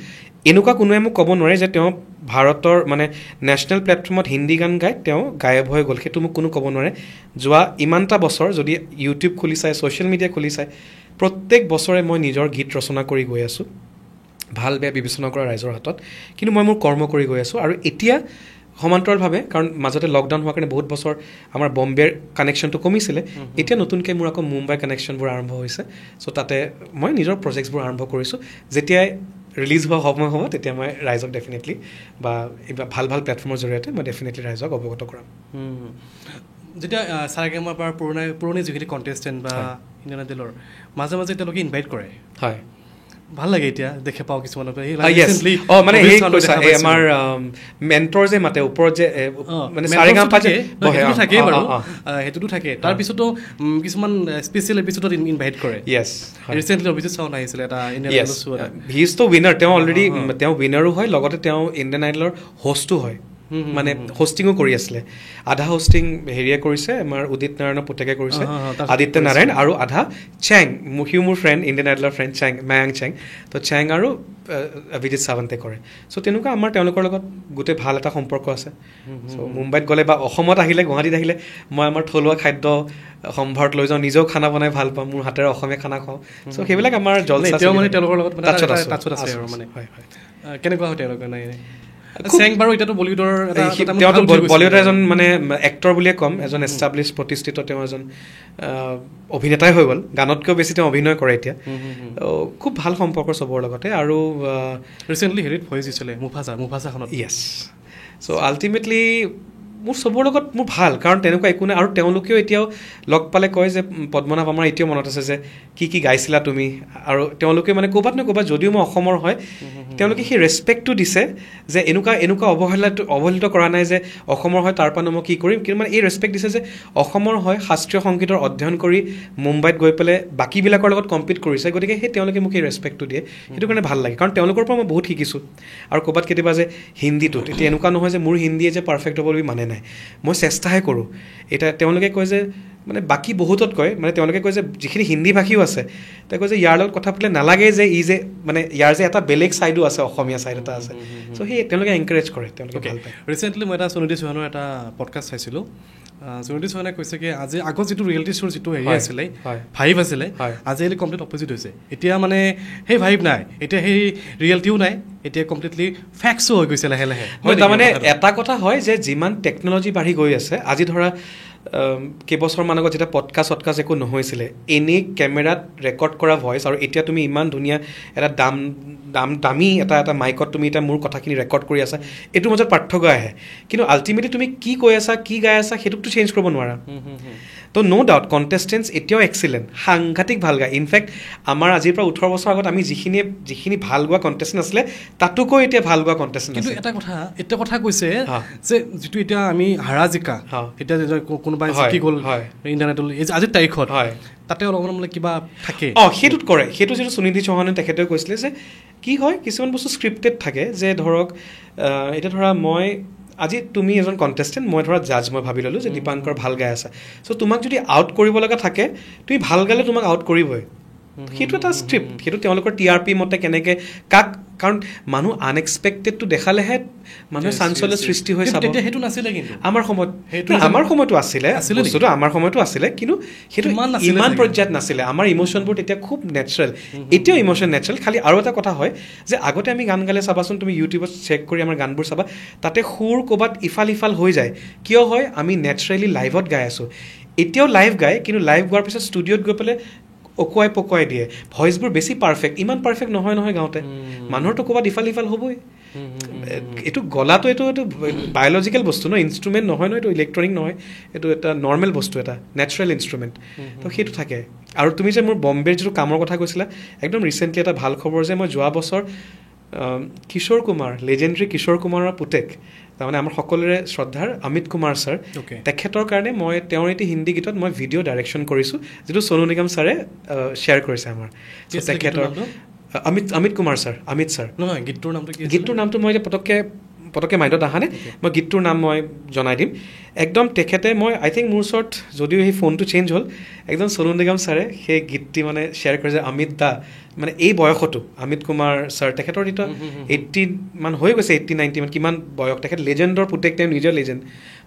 এনেকুৱা কোনোৱে মোক ক'ব নোৱাৰে যে তেওঁ ভাৰতৰ মানে নেশ্যনেল প্লেটফৰ্মত হিন্দী গান গাই তেওঁ গায়ব হৈ গ'ল সেইটো মোক কোনো ক'ব নোৱাৰে যোৱা ইমানটা বছৰ যদি ইউটিউব খুলি চাই ছ'চিয়েল মিডিয়া খুলি চাই প্ৰত্যেক বছৰে মই নিজৰ গীত ৰচনা কৰি গৈ আছোঁ ভাল বেয়া বিবেচনা কৰা ৰাইজৰ হাতত কিন্তু মই মোৰ কৰ্ম কৰি গৈ আছোঁ আৰু এতিয়া সমান্তৰালভাৱে কাৰণ মাজতে লকডাউন হোৱাৰ কাৰণে বহুত বছৰ আমাৰ বম্বেৰ কানেকশ্যনটো কমিছিলে এতিয়া নতুনকৈ মোৰ আকৌ মুম্বাই কানেকশ্যনবোৰ আৰম্ভ হৈছে চ' তাতে মই নিজৰ প্ৰজেক্টছবোৰ আৰম্ভ কৰিছোঁ যেতিয়াই ৰিলিজ হোৱা সময় হ'ব তেতিয়া মই ৰাইজক ডেফিনেটলি বা ভাল প্লেটফৰ্মৰ জৰিয়তে মই ডেফিনেটলি ৰাইজক অৱগত কৰাম যেতিয়া চাৰেগামাৰ পৰা পুৰণি যিখিনি কণ্টেষ্টেণ্ট বা ইণ্ডিয়ান আইডলৰ মাজে মাজে তেওঁলোকে ইনভাইট কৰে হয় ভাল লাগে এতিয়া দেখে পাওঁ কিছুমানক মানে আমাৰ মেণ্টৰ যে মাতে ওপৰত যে মানে থাকেই বাৰু সেইটোতো থাকে তাৰপিছতো কিছুমান স্পেচিয়েল এপিছডত ইনভাইট কৰে ৰিচেণ্টলি অভিজিত চাওন আহিছিলে এটা Indian idol show' he is the winner তেওঁ অলৰেডি তেওঁ উইনাৰো হয় লগতে তেওঁ ইণ্ডিয়ান আইডলৰ হোষ্টো হয় মানে হোষ্টিঙো কৰি আছিলে আধা হোষ্টিং হেৰিয়ে কৰিছে আমাৰ উদিত নাৰায়ণৰ পুতেকে কৰিছে আদিত্য নাৰায়ণ আৰু আধা চেং মোৰ ফ্ৰেণ্ড ইণ্ডিয়ান আইডলৰ ফ্ৰেণ্ড মায়াং চেং তো চেং আৰু অভিজিত সাৱন্তে কৰে চ' তেনেকুৱা আমাৰ তেওঁলোকৰ লগত গোটেই ভাল এটা সম্পৰ্ক আছে চ' মুম্বাইত গ'লে বা অসমত আহিলে গুৱাহাটীত আহিলে মই আমাৰ থলুৱা খাদ্য সম্ভাৰত লৈ যাওঁ নিজেও খানা বনাই ভাল পাওঁ মোৰ হাতেৰে অসমীয়া খানা খাওঁ চ' সেইবিলাক আমাৰ জলচা মানে তেওঁলোকৰ লগত টাচত আছে আৰু মানে কেনেকুৱা হয় তেওঁলোকে নাই চেং বাৰু এতিয়াতো বলিউডৰ তেওঁতো বলিউডৰ এজন মানে এক্টৰ বুলিয়ে ক'ম, এজন এষ্টাব্লিছ প্ৰতিষ্ঠিত তেওঁ এজন অভিনেতাই হৈ গ'ল, গানতকৈও বেছি তেওঁ অভিনয় কৰে এতিয়া। খুব ভাল সম্পৰ্ক চবৰ লগতে। আৰু ৰিচেণ্টলি হেৰিত ভইচ দিছিলে মুফাছাখনত। য়েছ। চ' আল্টিমেটলি মোৰ চবৰ লগত মোৰ ভাল, কাৰণ তেনেকুৱা একো নাই। আৰু তেওঁলোকেও এতিয়াও লগ পালে কয় যে পদ্মনাভ, আমাৰ এতিয়াও মনত আছে যে কি গাইছিলা তুমি। আৰু তেওঁলোকে মানে ক'ৰবাত নে ক'ৰবাত, যদিও মই অসমৰ হয়, তেওঁলোকে সেই ৰেচপেক্টটো দিছে যে এনেকুৱা অৱহেলিত কৰা নাই যে অসমৰ হয় তাৰ পৰা মই কি কৰিম, কিন্তু মানে এই ৰেচপেক্ট দিছে যে অসমৰ হয়, শাস্ত্ৰীয় সংগীতৰ অধ্যয়ন কৰি মুম্বাইত গৈ পেলাই বাকীবিলাকৰ লগত কম্পিট কৰিছে, গতিকে সেই তেওঁলোকে মোক এই ৰেচপেক্টটো দিয়ে। সেইটো কাৰণে ভাল লাগে, কাৰণ তেওঁলোকৰ পৰা মই বহুত শিকিছোঁ। আৰু ক'ৰবাত কেতিয়াবা যে হিন্দীটোত এতিয়া এনেকুৱা নহয় যে মোৰ হিন্দীয়ে যে পাৰফেক্ট হ'ব বুলি মানে নাই, মই চেষ্টাহে কৰোঁ। এতিয়া তেওঁলোকে কয় যে মানে বাকী বহুতত কয়, মানে তেওঁলোকে কয় যে যিখিনি হিন্দী ভাষীও আছে, তেওঁ কয় যে ইয়াৰ লগত কথা পাতিলে নালাগে যে যে মানে ইয়াৰ যে এটা বেলেগ ছাইডো আছে, অসমীয়া ছাইড এটা আছে। চ' সেই তেওঁলোকে এনকাৰেজ কৰে, তেওঁলোকে ভাল পায়। ৰিচেণ্টলি মই এটা সুনিধি চৌহানৰ এটা পডকাষ্ট চাইছিলোঁ। সুনিধি চৌহানে কৈছে কি আজি আগত যিটো ৰিয়েলিটি শ্ব'ৰ যিটো হেৰি আছিলে, ভাইব আছিলে, আজিকালি কমপ্লিট অপজিট হৈছে। এতিয়া মানে সেই ভাইব নাই, এতিয়া সেই ৰিয়েলিটিও নাই, এতিয়া কমপ্লিটলি ফেক্সো হৈ গৈছে লাহে লাহে। তাৰমানে এটা কথা হয় যে যিমান টেকন'লজি বাঢ়ি গৈ আছে, আজি ধৰা কেইবছৰমান আগত যেতিয়া পডকাষ্ট একো নহৈছিলে, এনেই কেমেৰাত ৰেকৰ্ড কৰা ভইচ, আৰু এতিয়া তুমি ইমান ধুনীয়া এটা দামী এটা মাইকত তুমি এতিয়া মোৰ কথাখিনি ৰেকৰ্ড কৰি আছা, এইটোৰ মাজত পাৰ্থক্য আহে। কিন্তু আল্টিমেটলি তুমি কি কৈ আছা, কি গাই আছা, সেইটোকতো চেঞ্জ কৰিব নোৱাৰা। তো ন' ডাউট কণ্টেষ্টেণ্টছ এতিয়াও এক্সিলেণ্ট, সাংঘাতিক ভাল গায়। ইনফেক্ট আমাৰ আজিৰ পৰা 18 বছৰ আগত আমি যিখিনি ভাল গোৱা কণ্টেষ্টেণ্ট আছিলে, তাতোকৈ এতিয়া ভাল গোৱা কণ্টেষ্টেণ্ট আছে। কিন্তু এটা কথা কৈছে যে যিটো এতিয়া আমি হাৰা জিকা, এতিয়া কোনোবাই জিকি গ'ল ইণ্টাৰনেটত আজিৰ তাৰিখত, তাতে অলপমান মানে কিবা থাকে। সেইটোত কৰে, সেইটো যিটো সুনিধি চৌহানে তেখেতেও কৈছিলে যে কি হয়, কিছুমান বস্তু স্ক্ৰিপ্টেড থাকে। যে ধৰক এতিয়া ধৰা মই আজি তুমি এজন কণ্টেষ্টেণ্ট, মই ধৰা জাজ, মই ভাবি ল'লোঁ যে দীপাংকৰ ভাল গাই আছে, চ' তোমাক যদি আউট কৰিব লগা থাকে, তুমি ভাল গালে তোমাক আউট কৰিবই। সেইটো এটা স্ক্ৰিপ্ট, সেইটো তেওঁলোকৰ TRP মতে কেনেকৈ কাৰণ মানুহ আনএক্সপেক্টেডটো দেখালেহে মানুহে চাঞ্চল্যৰ সৃষ্টি হৈ চাব। সেইটো নাছিলে, কিন্তু আমাৰ সময়তো আছিলে বস্তুটো, আমাৰ সময়তো আছিলে, কিন্তু সেইটো ইমান পৰ্যায়ত নাছিলে। আমাৰ ইম'চনবোৰ তেতিয়া খুব নেচাৰেল, এতিয়াও ইম'চন নেচাৰেল। খালি আৰু এটা কথা হয় যে আগতে আমি গান গালে চাবাচোন, তুমি ইউটিউবত চেক কৰি আমাৰ গানবোৰ চাবা, তাতে সুৰ ক'ৰবাত ইফাল হৈ যায়। কিয় হয়, আমি নেচাৰেলি লাইভত গাই আছোঁ। এতিয়াও লাইভ গায়, কিন্তু লাইভ গোৱাৰ পিছত ষ্টুডিঅ'ত গৈ পেলাই পকুৱাই দিয়ে। ভইচবোৰ বেছি পাৰফেক্ট, ইমান পাৰফেক্ট নহয় গাওঁতে। মানুহৰতো ক'ৰবাত ইফাল হ'বই। এইটো গলাটো এইটো বায়'লজিকেল বস্তু ন, ইনষ্ট্ৰুমেণ্ট নহয় ন, এইটো ইলেক্ট্ৰনিক নহয়, এইটো এটা নৰ্মেল বস্তু, এটা নেচাৰেল ইনষ্ট্ৰুমেণ্ট। তো সেইটো থাকে। আৰু তুমি যে মোৰ বম্বেৰ যিটো কামৰ কথা কৈছিলা, একদম ৰিচেণ্টলি এটা ভাল খবৰ যে মই যোৱা বছৰ কিশোৰ কুমাৰ, লেজেণ্ডৰী কিশোৰ কুমাৰৰ পুতেক, তাৰমানে আমাৰ সকলোৰে শ্ৰদ্ধাৰ অমিত কুমাৰ ছাৰ, তেখেতৰ কাৰণে মই তেওঁৰ এটি হিন্দী গীতত মই ভিডিঅ' ডাইৰেকশ্যন কৰিছোঁ, যিটো সোনু নিগম ছাৰে শ্বেয়াৰ কৰিছে আমাৰ। তেখেতৰ অমিত কুমাৰ ছাৰ, অমিত ছাৰ। নহয়, গীতটোৰ নামটো মই এতিয়া পটককৈ মাইণ্ডত অহা নাই, মই গীতটোৰ নাম মই জনাই দিম। একদম তেখেতে আই থিংক মোৰ ওচৰত যদিও সেই ফোনটো চেঞ্জ হ'ল, একদম সোনু নিগম ছাৰে সেই গীতটি মানে শ্বেয়াৰ কৰিছে। অমিত দা মানে এই বয়সতো, অমিত কুমাৰ ছাৰ তেখেতৰ এতিয়া 80 মান হৈ গৈছে, 80-90 মান কিমান বয়স, তেখেত লেজেণ্ডৰ পুতেক, তেওঁ নিজৰ লেজেণ্ড।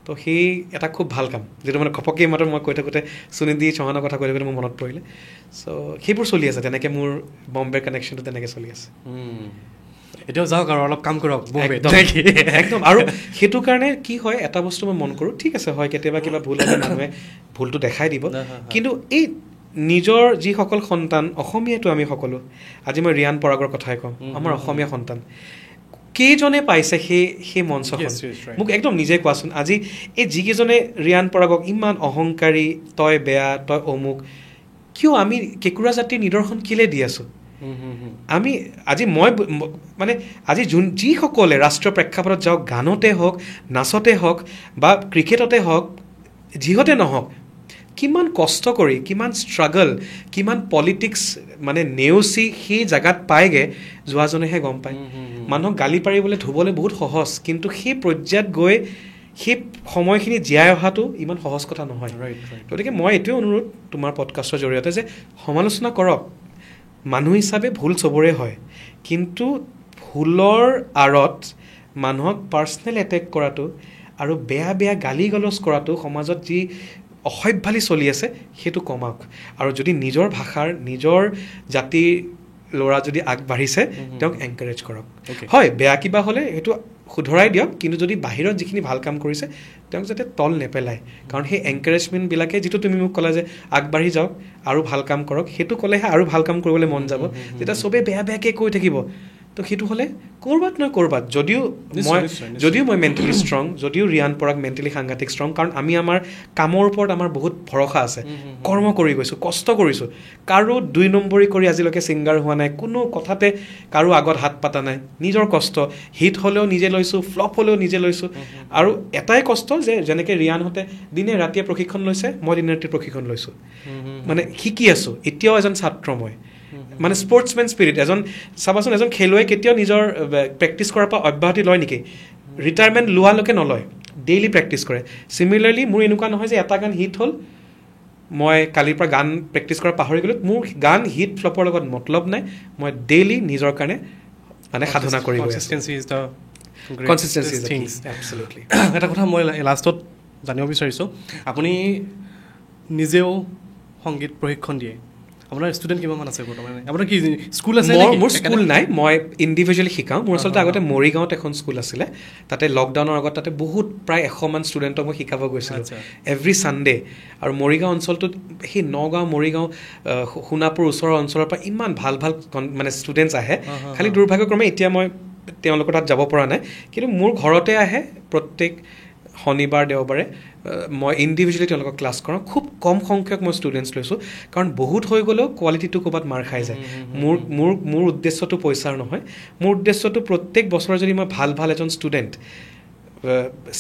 তো সেই এটা খুব ভাল কাম, যিটো মানে ঘপককৈ মাত্ৰ মই কৈ থাকোঁতে সুনিধি চৌহানৰ কথা কৈ থাকোঁতে মোৰ মনত পৰিলে। চ' সেইবোৰ চলি আছে, তেনেকৈ মোৰ বম্বেৰ কানেকশ্যনটো তেনেকৈ চলি আছে। এতিয়াও যাওক আৰু অলপ কাম কৰক একদম। আৰু সেইটো কাৰণে কি হয়, এটা বস্তু মই মন কৰোঁ, ঠিক আছে হয় কেতিয়াবা কিবা ভুল হ'লে মানুহে ভুলটো দেখাই দিব, কিন্তু এই নিজৰ যিসকল সন্তান, অসমীয়াটো আমি সকলো, আজি মই ৰিয়ান পৰাগৰ কথাই কওঁ, আমাৰ অসমীয়া সন্তান কেইজনে পাইছে সেই মঞ্চখন, মোক একদম নিজে কোৱাচোন। আজি এই যিকেইজনে ৰিয়ান পৰাগক ইমান অহংকাৰী, তই বেয়া, তই অমুক, কিয় আমি কেঁকুৰা জাতিৰ নিদৰ্শন কেলৈ দি আছোঁ? আমি আজি যিসকলে ৰাষ্ট্ৰীয় প্ৰেক্ষাপটত যাওক, গানতে হওক, নাচতে হওক বা ক্ৰিকেটতে হওক, যিহতে নহওক, কিমান কষ্ট কৰি, কিমান ষ্ট্ৰাগল, কিমান পলিটিক্স মানে নেওচি সেই জেগাত পায়গৈ, যোৱাজনেহে গম পায়। মানুহক গালি পাৰিবলৈ, ধুবলৈ বহুত সহজ, কিন্তু সেই পৰ্যায়ত গৈ সেই সময়খিনি জীয়াই অহাটো ইমান সহজ কথা নহয়। গতিকে মই এইটোৱে অনুৰোধ তোমাৰ পডকাষ্টৰ জৰিয়তে যে সমালোচনা কৰক, মানুহ হিচাপে ভুল চবৰে হয়, কিন্তু ভুলৰ আঁৰত মানুহক পাৰ্চনেল এটেক কৰাটো আৰু বেয়া গালি গালজ কৰাটো সমাজত যি অসভ্যালি চলি আছে, সেইটো কমাওক। আৰু যদি নিজৰ ভাষাৰ, নিজৰ জাতিৰ ল'ৰা যদি আগবাঢ়িছে তেওঁক এনকাৰেজ কৰক হয় বেয়া কিবা হ'লে সেইটো শুধৰাই দিয়ক কিন্তু যদি বাহিৰত যিখিনি ভাল কাম কৰিছে তেওঁক যাতে তল নেপেলায় কাৰণ সেই এনকাৰেজমেণ্টবিলাকে যিটো তুমি মোক ক'লা যে আগবাঢ়ি যাওক আৰু ভাল কাম কৰক সেইটো ক'লেহে আৰু ভাল কাম কৰিবলৈ মন যাব যেতিয়া চবেই বেয়া বেয়াকৈ কৈ থাকিব তো সেইটো হ'লে ক'ৰবাত নহয় ক'ৰবাত যদিও মই মেণ্টেলি ষ্ট্ৰং যদিও ৰিয়ান পৰাগ মেণ্টেলি সাংঘাতিক ষ্ট্ৰং কাৰণ আমি আমাৰ কামৰ ওপৰত আমাৰ বহুত ভৰসা আছে কৰ্ম কৰি গৈছোঁ কষ্ট কৰিছোঁ কাৰো 2 নম্বৰী কৰি আজিলৈকে ছিংগাৰ হোৱা নাই কোনো কথাতে কাৰো আগত হাত পাতা নাই নিজৰ কষ্ট হিট হ'লেও নিজে লৈছোঁ ফ্লপ হ'লেও নিজে লৈছোঁ আৰু এটাই কষ্ট যে যেনেকৈ ৰিয়ানহঁতে দিনে ৰাতিয়ে প্ৰশিক্ষণ লৈছে মই দিনে ৰাতিয়ে প্ৰশিক্ষণ লৈছোঁ মানে শিকি আছোঁ এতিয়াও এজন ছাত্ৰ মই মানে স্পৰ্টছমেন স্পিৰিট চাবাচোন এজন খেলুৱৈ কেতিয়াও নিজৰ প্ৰেক্টিছ কৰাৰ পৰা অব্যাহতি লয় নেকি ৰিটায়াৰমেণ্ট লোৱালৈকে নলয় ডেইলি প্ৰেক্টিছ কৰে চিমিলাৰলি মোৰ এনেকুৱা নহয় যে এটা গান হিট হ'ল মই কালিৰ পৰা গান প্ৰেক্টিছ কৰা পাহৰি গ'লোঁ মোৰ গান হিট ফ্লপৰ লগত মতলব নাই মই ডেইলি নিজৰ কাৰণে মানে সাধনা কৰি গৈ আছোঁ কনচিষ্টেঞ্চি এবছলিউটলি এটা কথা মই লাষ্টত জানিব বিচাৰিছোঁ আপুনি নিজেও সংগীত প্ৰশিক্ষণ দিয়ে আপোনাৰ ষ্টুডেণ্ট কিমান আছে বৰ্তমান আপোনাৰ কি স্কুল আছে মোৰ স্কুল নাই মই ইণ্ডিভিজুৱেলি শিকাওঁ মোৰ আচলতে আগতে মৰিগাঁৱত এখন স্কুল আছিলে তাতে লকডাউনৰ আগত তাতে বহুত প্ৰায় 100মান ষ্টুডেণ্টক মই শিকাব গৈছিলোঁ এভৰি ছানডে আৰু মৰিগাঁও অঞ্চলটোত সেই নগাঁও মৰিগাঁও সোণাপুৰ ওচৰৰ অঞ্চলৰ পৰা ইমান ভাল ভাল মানে ষ্টুডেণ্টছ আহে খালি দুৰ্ভাগ্যক্ৰমে এতিয়া মই তেওঁলোকৰ তাত যাব পৰা নাই কিন্তু মোৰ ঘৰতে আহে প্ৰত্যেক শনিবাৰ দেওবাৰে মই ইণ্ডিভিজুৱেলি তেওঁলোকক ক্লাছ কৰাওঁ খুব কম সংখ্যক মই ষ্টুডেণ্টছ লৈছোঁ কাৰণ বহুত হৈ গ'লেও কোৱালিটিটো ক'ৰবাত মাৰ খাই যায় মোৰ উদ্দেশ্যটো পইচাৰ নহয় মোৰ উদ্দেশ্যটো প্ৰত্যেক বছৰে যদি মই ভাল ভাল এজন ষ্টুডেণ্ট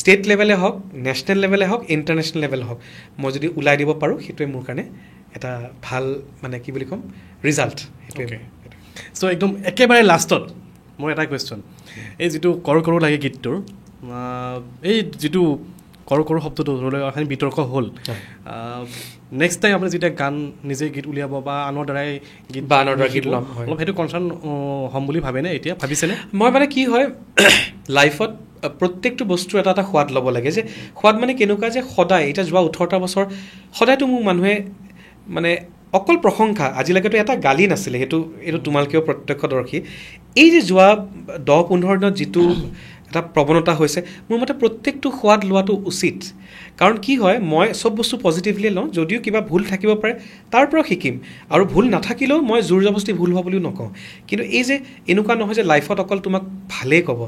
ষ্টেট লেভেলে হওক নেশ্যনেল লেভেলে হওক ইণ্টাৰনেশ্যনেল লেভেল হওক মই যদি ওলাই দিব পাৰোঁ সেইটোৱে মোৰ কাৰণে এটা ভাল মানে কি বুলি ক'ম ৰিজাল্ট সেইটোৱে চ' একদম একেবাৰে লাষ্টত মোৰ এটা কুৱেশ্যন এই যিটো কৰ কৰো লাগে গীতটোৰ এই যিটো কৰ কৰো শব্দটো এখন বিতৰ্ক হ'ল নেক্সট টাইম আপুনি যেতিয়া গান নিজে গীত উলিয়াব বা আনৰ দ্বাৰাই গীত বা আনৰ দ্বাৰা গীত ল'ম অলপ সেইটো কনচাৰ্ণ হ'ম বুলি ভাবেনে এতিয়া ভাবিছেনে মই মানে কি হয় লাইফত প্ৰত্যেকটো বস্তুৰ এটা এটা সোৱাদ ল'ব লাগে যে সোৱাদ মানে কেনেকুৱা যে সদায় এতিয়া যোৱা 18টা বছৰ সদায়তো মোক মানুহে মানে অকল প্ৰশংসা আজিলৈকেতো এটা গালি নাছিলে এইটো তোমালোকেও প্ৰত্যক্ষদৰ্শী এই যে যোৱা 10-15 দিনত যিটো এটা প্ৰৱণতা হৈছে মোৰ মতে প্ৰত্যেকটো সোৱাদ লোৱাটো উচিত কাৰণ কি হয় মই চব বস্তু পজিটিভলি লওঁ যদিও কিবা ভুল থাকিব পাৰে তাৰ পৰা শিকিম আৰু ভুল নাথাকিলেও মই জোৰ জবস্তি ভুল হোৱা বুলিও নকওঁ কিন্তু এই যে এনেকুৱা নহয় যে লাইফত অকল তোমাক ভালেই ক'ব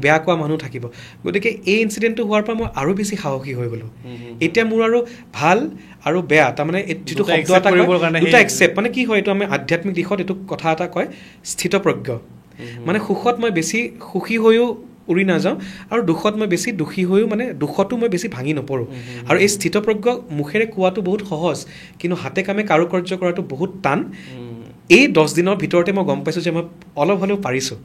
বেয়া কোৱা মানুহ থাকিব গতিকে এই ইনচিডেণ্টটো হোৱাৰ পৰা মই আৰু বেছি সাহসী হৈ গ'লোঁ এতিয়া মোৰ আৰু ভাল আৰু বেয়া তাৰমানে যিটো শব্দ এটা দুটা একচেপ্ট মানে কি হয় এইটো আমি আধ্যাত্মিক দিশত এইটো কথা এটা কয় স্থিতপ্ৰজ্ঞ মানে সুখত মই বেছি সুখী হৈও উৰি নাযাওঁ আৰু দুখত মই বেছি দুখী হৈও মানে দুখতো মই বেছি ভাঙি নপৰোঁ আৰু এই স্থিতপ্ৰজ্ঞ মুখেৰে কোৱাটো বহুত সহজ কিন্তু হাতে কামে কাৰুকাৰ্য কৰাটো বহুত টান এই 10 দিনৰ ভিতৰতে মই গম পাইছোঁ যে মই অলপ হ'লেও পাৰিছোঁ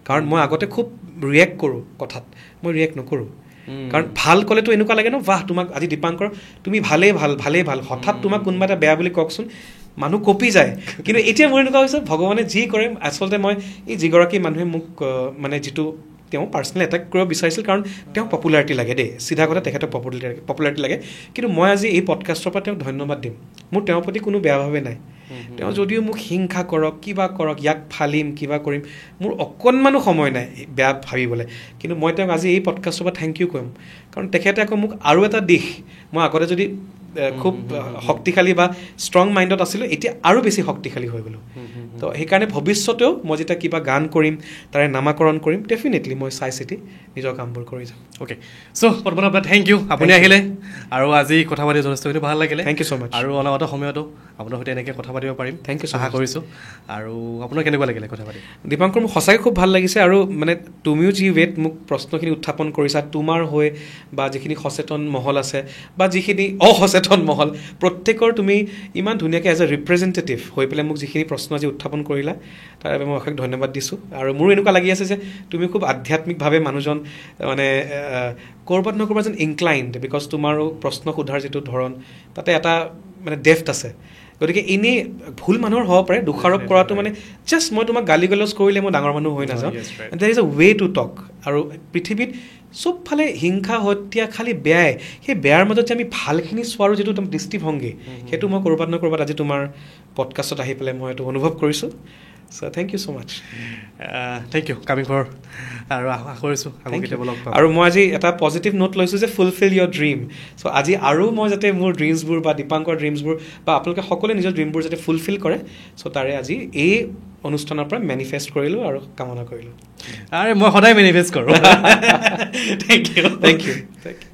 কাৰণ মই আগতে খুব ৰিয়েক্ট কৰোঁ কথাত মই ৰিয়েক্ট নকৰোঁ কাৰণ ভাল ক'লেতো এনেকুৱা লাগে ন বাহ তোমাক আজি দীপাংকৰ তুমি ভালেই ভাল হঠাৎ তোমাক কোনোবা এটা বেয়া বুলি কওকচোন মানুহ কপি যায় কিন্তু এতিয়া মোৰ এনেকুৱা হৈছে ভগৱানে যি কৰে আচলতে মই এই যিগৰাকী মানুহে মোক মানে যিটো তেওঁ পাৰ্চনেল এটেক কৰিব বিচাৰিছিল কাৰণ তেওঁক পপুলাৰিটি লাগে দেই চিধা কথা তেখেতক পপুলাৰিটি লাগে কিন্তু মই আজি এই পডকাষ্টৰ পৰা তেওঁক ধন্যবাদ দিম মোৰ তেওঁৰ প্ৰতি কোনো বেয়া ভাৱে নাই তেওঁ যদিও মোক হিংসা কৰক কিবা কৰক ইয়াক ফালিম কিবা কৰিম মোৰ অকণমানো সময় নাই বেয়া ভাবিবলৈ কিন্তু মই তেওঁক আজি এই পডকাষ্টৰ পৰা থেংক ইউ কৰিম কাৰণ তেখেতে আকৌ মোক আৰু এটা দিশ মই আগতে যদি খুব শক্তিশালী বা ষ্ট্ৰং মাইণ্ডত আছিলোঁ এতিয়া আৰু বেছি শক্তিশালী হৈ গ'লোঁ তো সেইকাৰণে ভৱিষ্যতেও মই যেতিয়া কিবা গান কৰিম তাৰে নামাকৰণ কৰিম ডেফিনেটলি মই চাই চিতি নিজৰ কামবোৰ কৰি যাম অ'কে চ' পদ্মনাভ দা থেংক ইউ আপুনি আহিলে আৰু আজি কথা পাতি যথেষ্টখিনি ভাল লাগিলে থেংক ইউ ছ' মাছ আৰু অনাগত সময়তো আপোনাৰ সৈতে এনেকৈ কথা পাতিব পাৰিম থেংক ইউ আশা কৰিছোঁ আৰু আপোনাৰ কেনেকুৱা লাগিলে কথা পাতি দীপাংকৰ মোক সঁচাকৈ খুব ভাল লাগিছে আৰু মানে তুমিও যি ৱেত মোক প্ৰশ্নখিনি উত্থাপন কৰিছা তোমাৰ হৈ বা যিখিনি সচেতন মহল আছে বা যিখিনি অসচেতন মহল প্ৰত্যেকৰ তুমি ইমান ধুনীয়াকৈ এজ এ ৰিপ্ৰেজেণ্টেটিভ হৈ পেলাই মোক যিখিনি প্ৰশ্ন আজি উত্থাপন কৰিলা তাৰ বাবে মই অশেষ ধন্যবাদ দিছোঁ আৰু মোৰ এনেকুৱা লাগি আছে যে তুমি খুব আধ্যাত্মিকভাৱে মানুহজন মানে ক'ৰবাত নহয় ক'ৰবাত যেন ইনক্লাইণ্ড বিকজ তোমাৰো প্ৰশ্ন সোধাৰ যিটো ধৰণ তাতে এটা মানে ডেফ্ট আছে গতিকে এনেই ভুল মানুহৰ হ'ব পাৰে দোষাৰোপ কৰাটো মানে জাষ্ট মই তোমাক গালি গালাজ কৰিলে মই ডাঙৰ মানুহ হৈ নাযাওঁ দেৰ is a way to talk আৰু পৃথিৱীত চবফালে হিংসা হত্যা খালি বেয়াই সেই বেয়াৰ মাজত যে আমি ভালখিনি চোৱাৰো যিটো দৃষ্টিভংগী সেইটো মই ক'ৰবাত নহয় ক'ৰবাত আজি তোমাৰ পডকাষ্টত আহি পেলাই মই এইটো অনুভৱ কৰিছোঁ so' thank you so' much thank you coming for আৰু আশা কৰিছোঁ আকৌ কেতিয়াবা লগ পাম আৰু মই আজি এটা পজিটিভ নোট লৈছোঁ যে ফুলফিল ইয়ৰ ড্ৰিম চ' আজি আৰু মই যাতে মোৰ ড্ৰিমছবোৰ বা দীপাংকৰ ড্ৰিমছবোৰ বা আপোনালোকে সকলোৱে নিজৰ ড্ৰিমবোৰ যাতে ফুলফিল কৰে চ' তাৰে আজি এই অনুষ্ঠানৰ পৰা মেনিফেষ্ট কৰিলোঁ আৰু কামনা কৰিলোঁ আৰে মই সদায় মেনিফেষ্ট কৰোঁ থেংক ইউ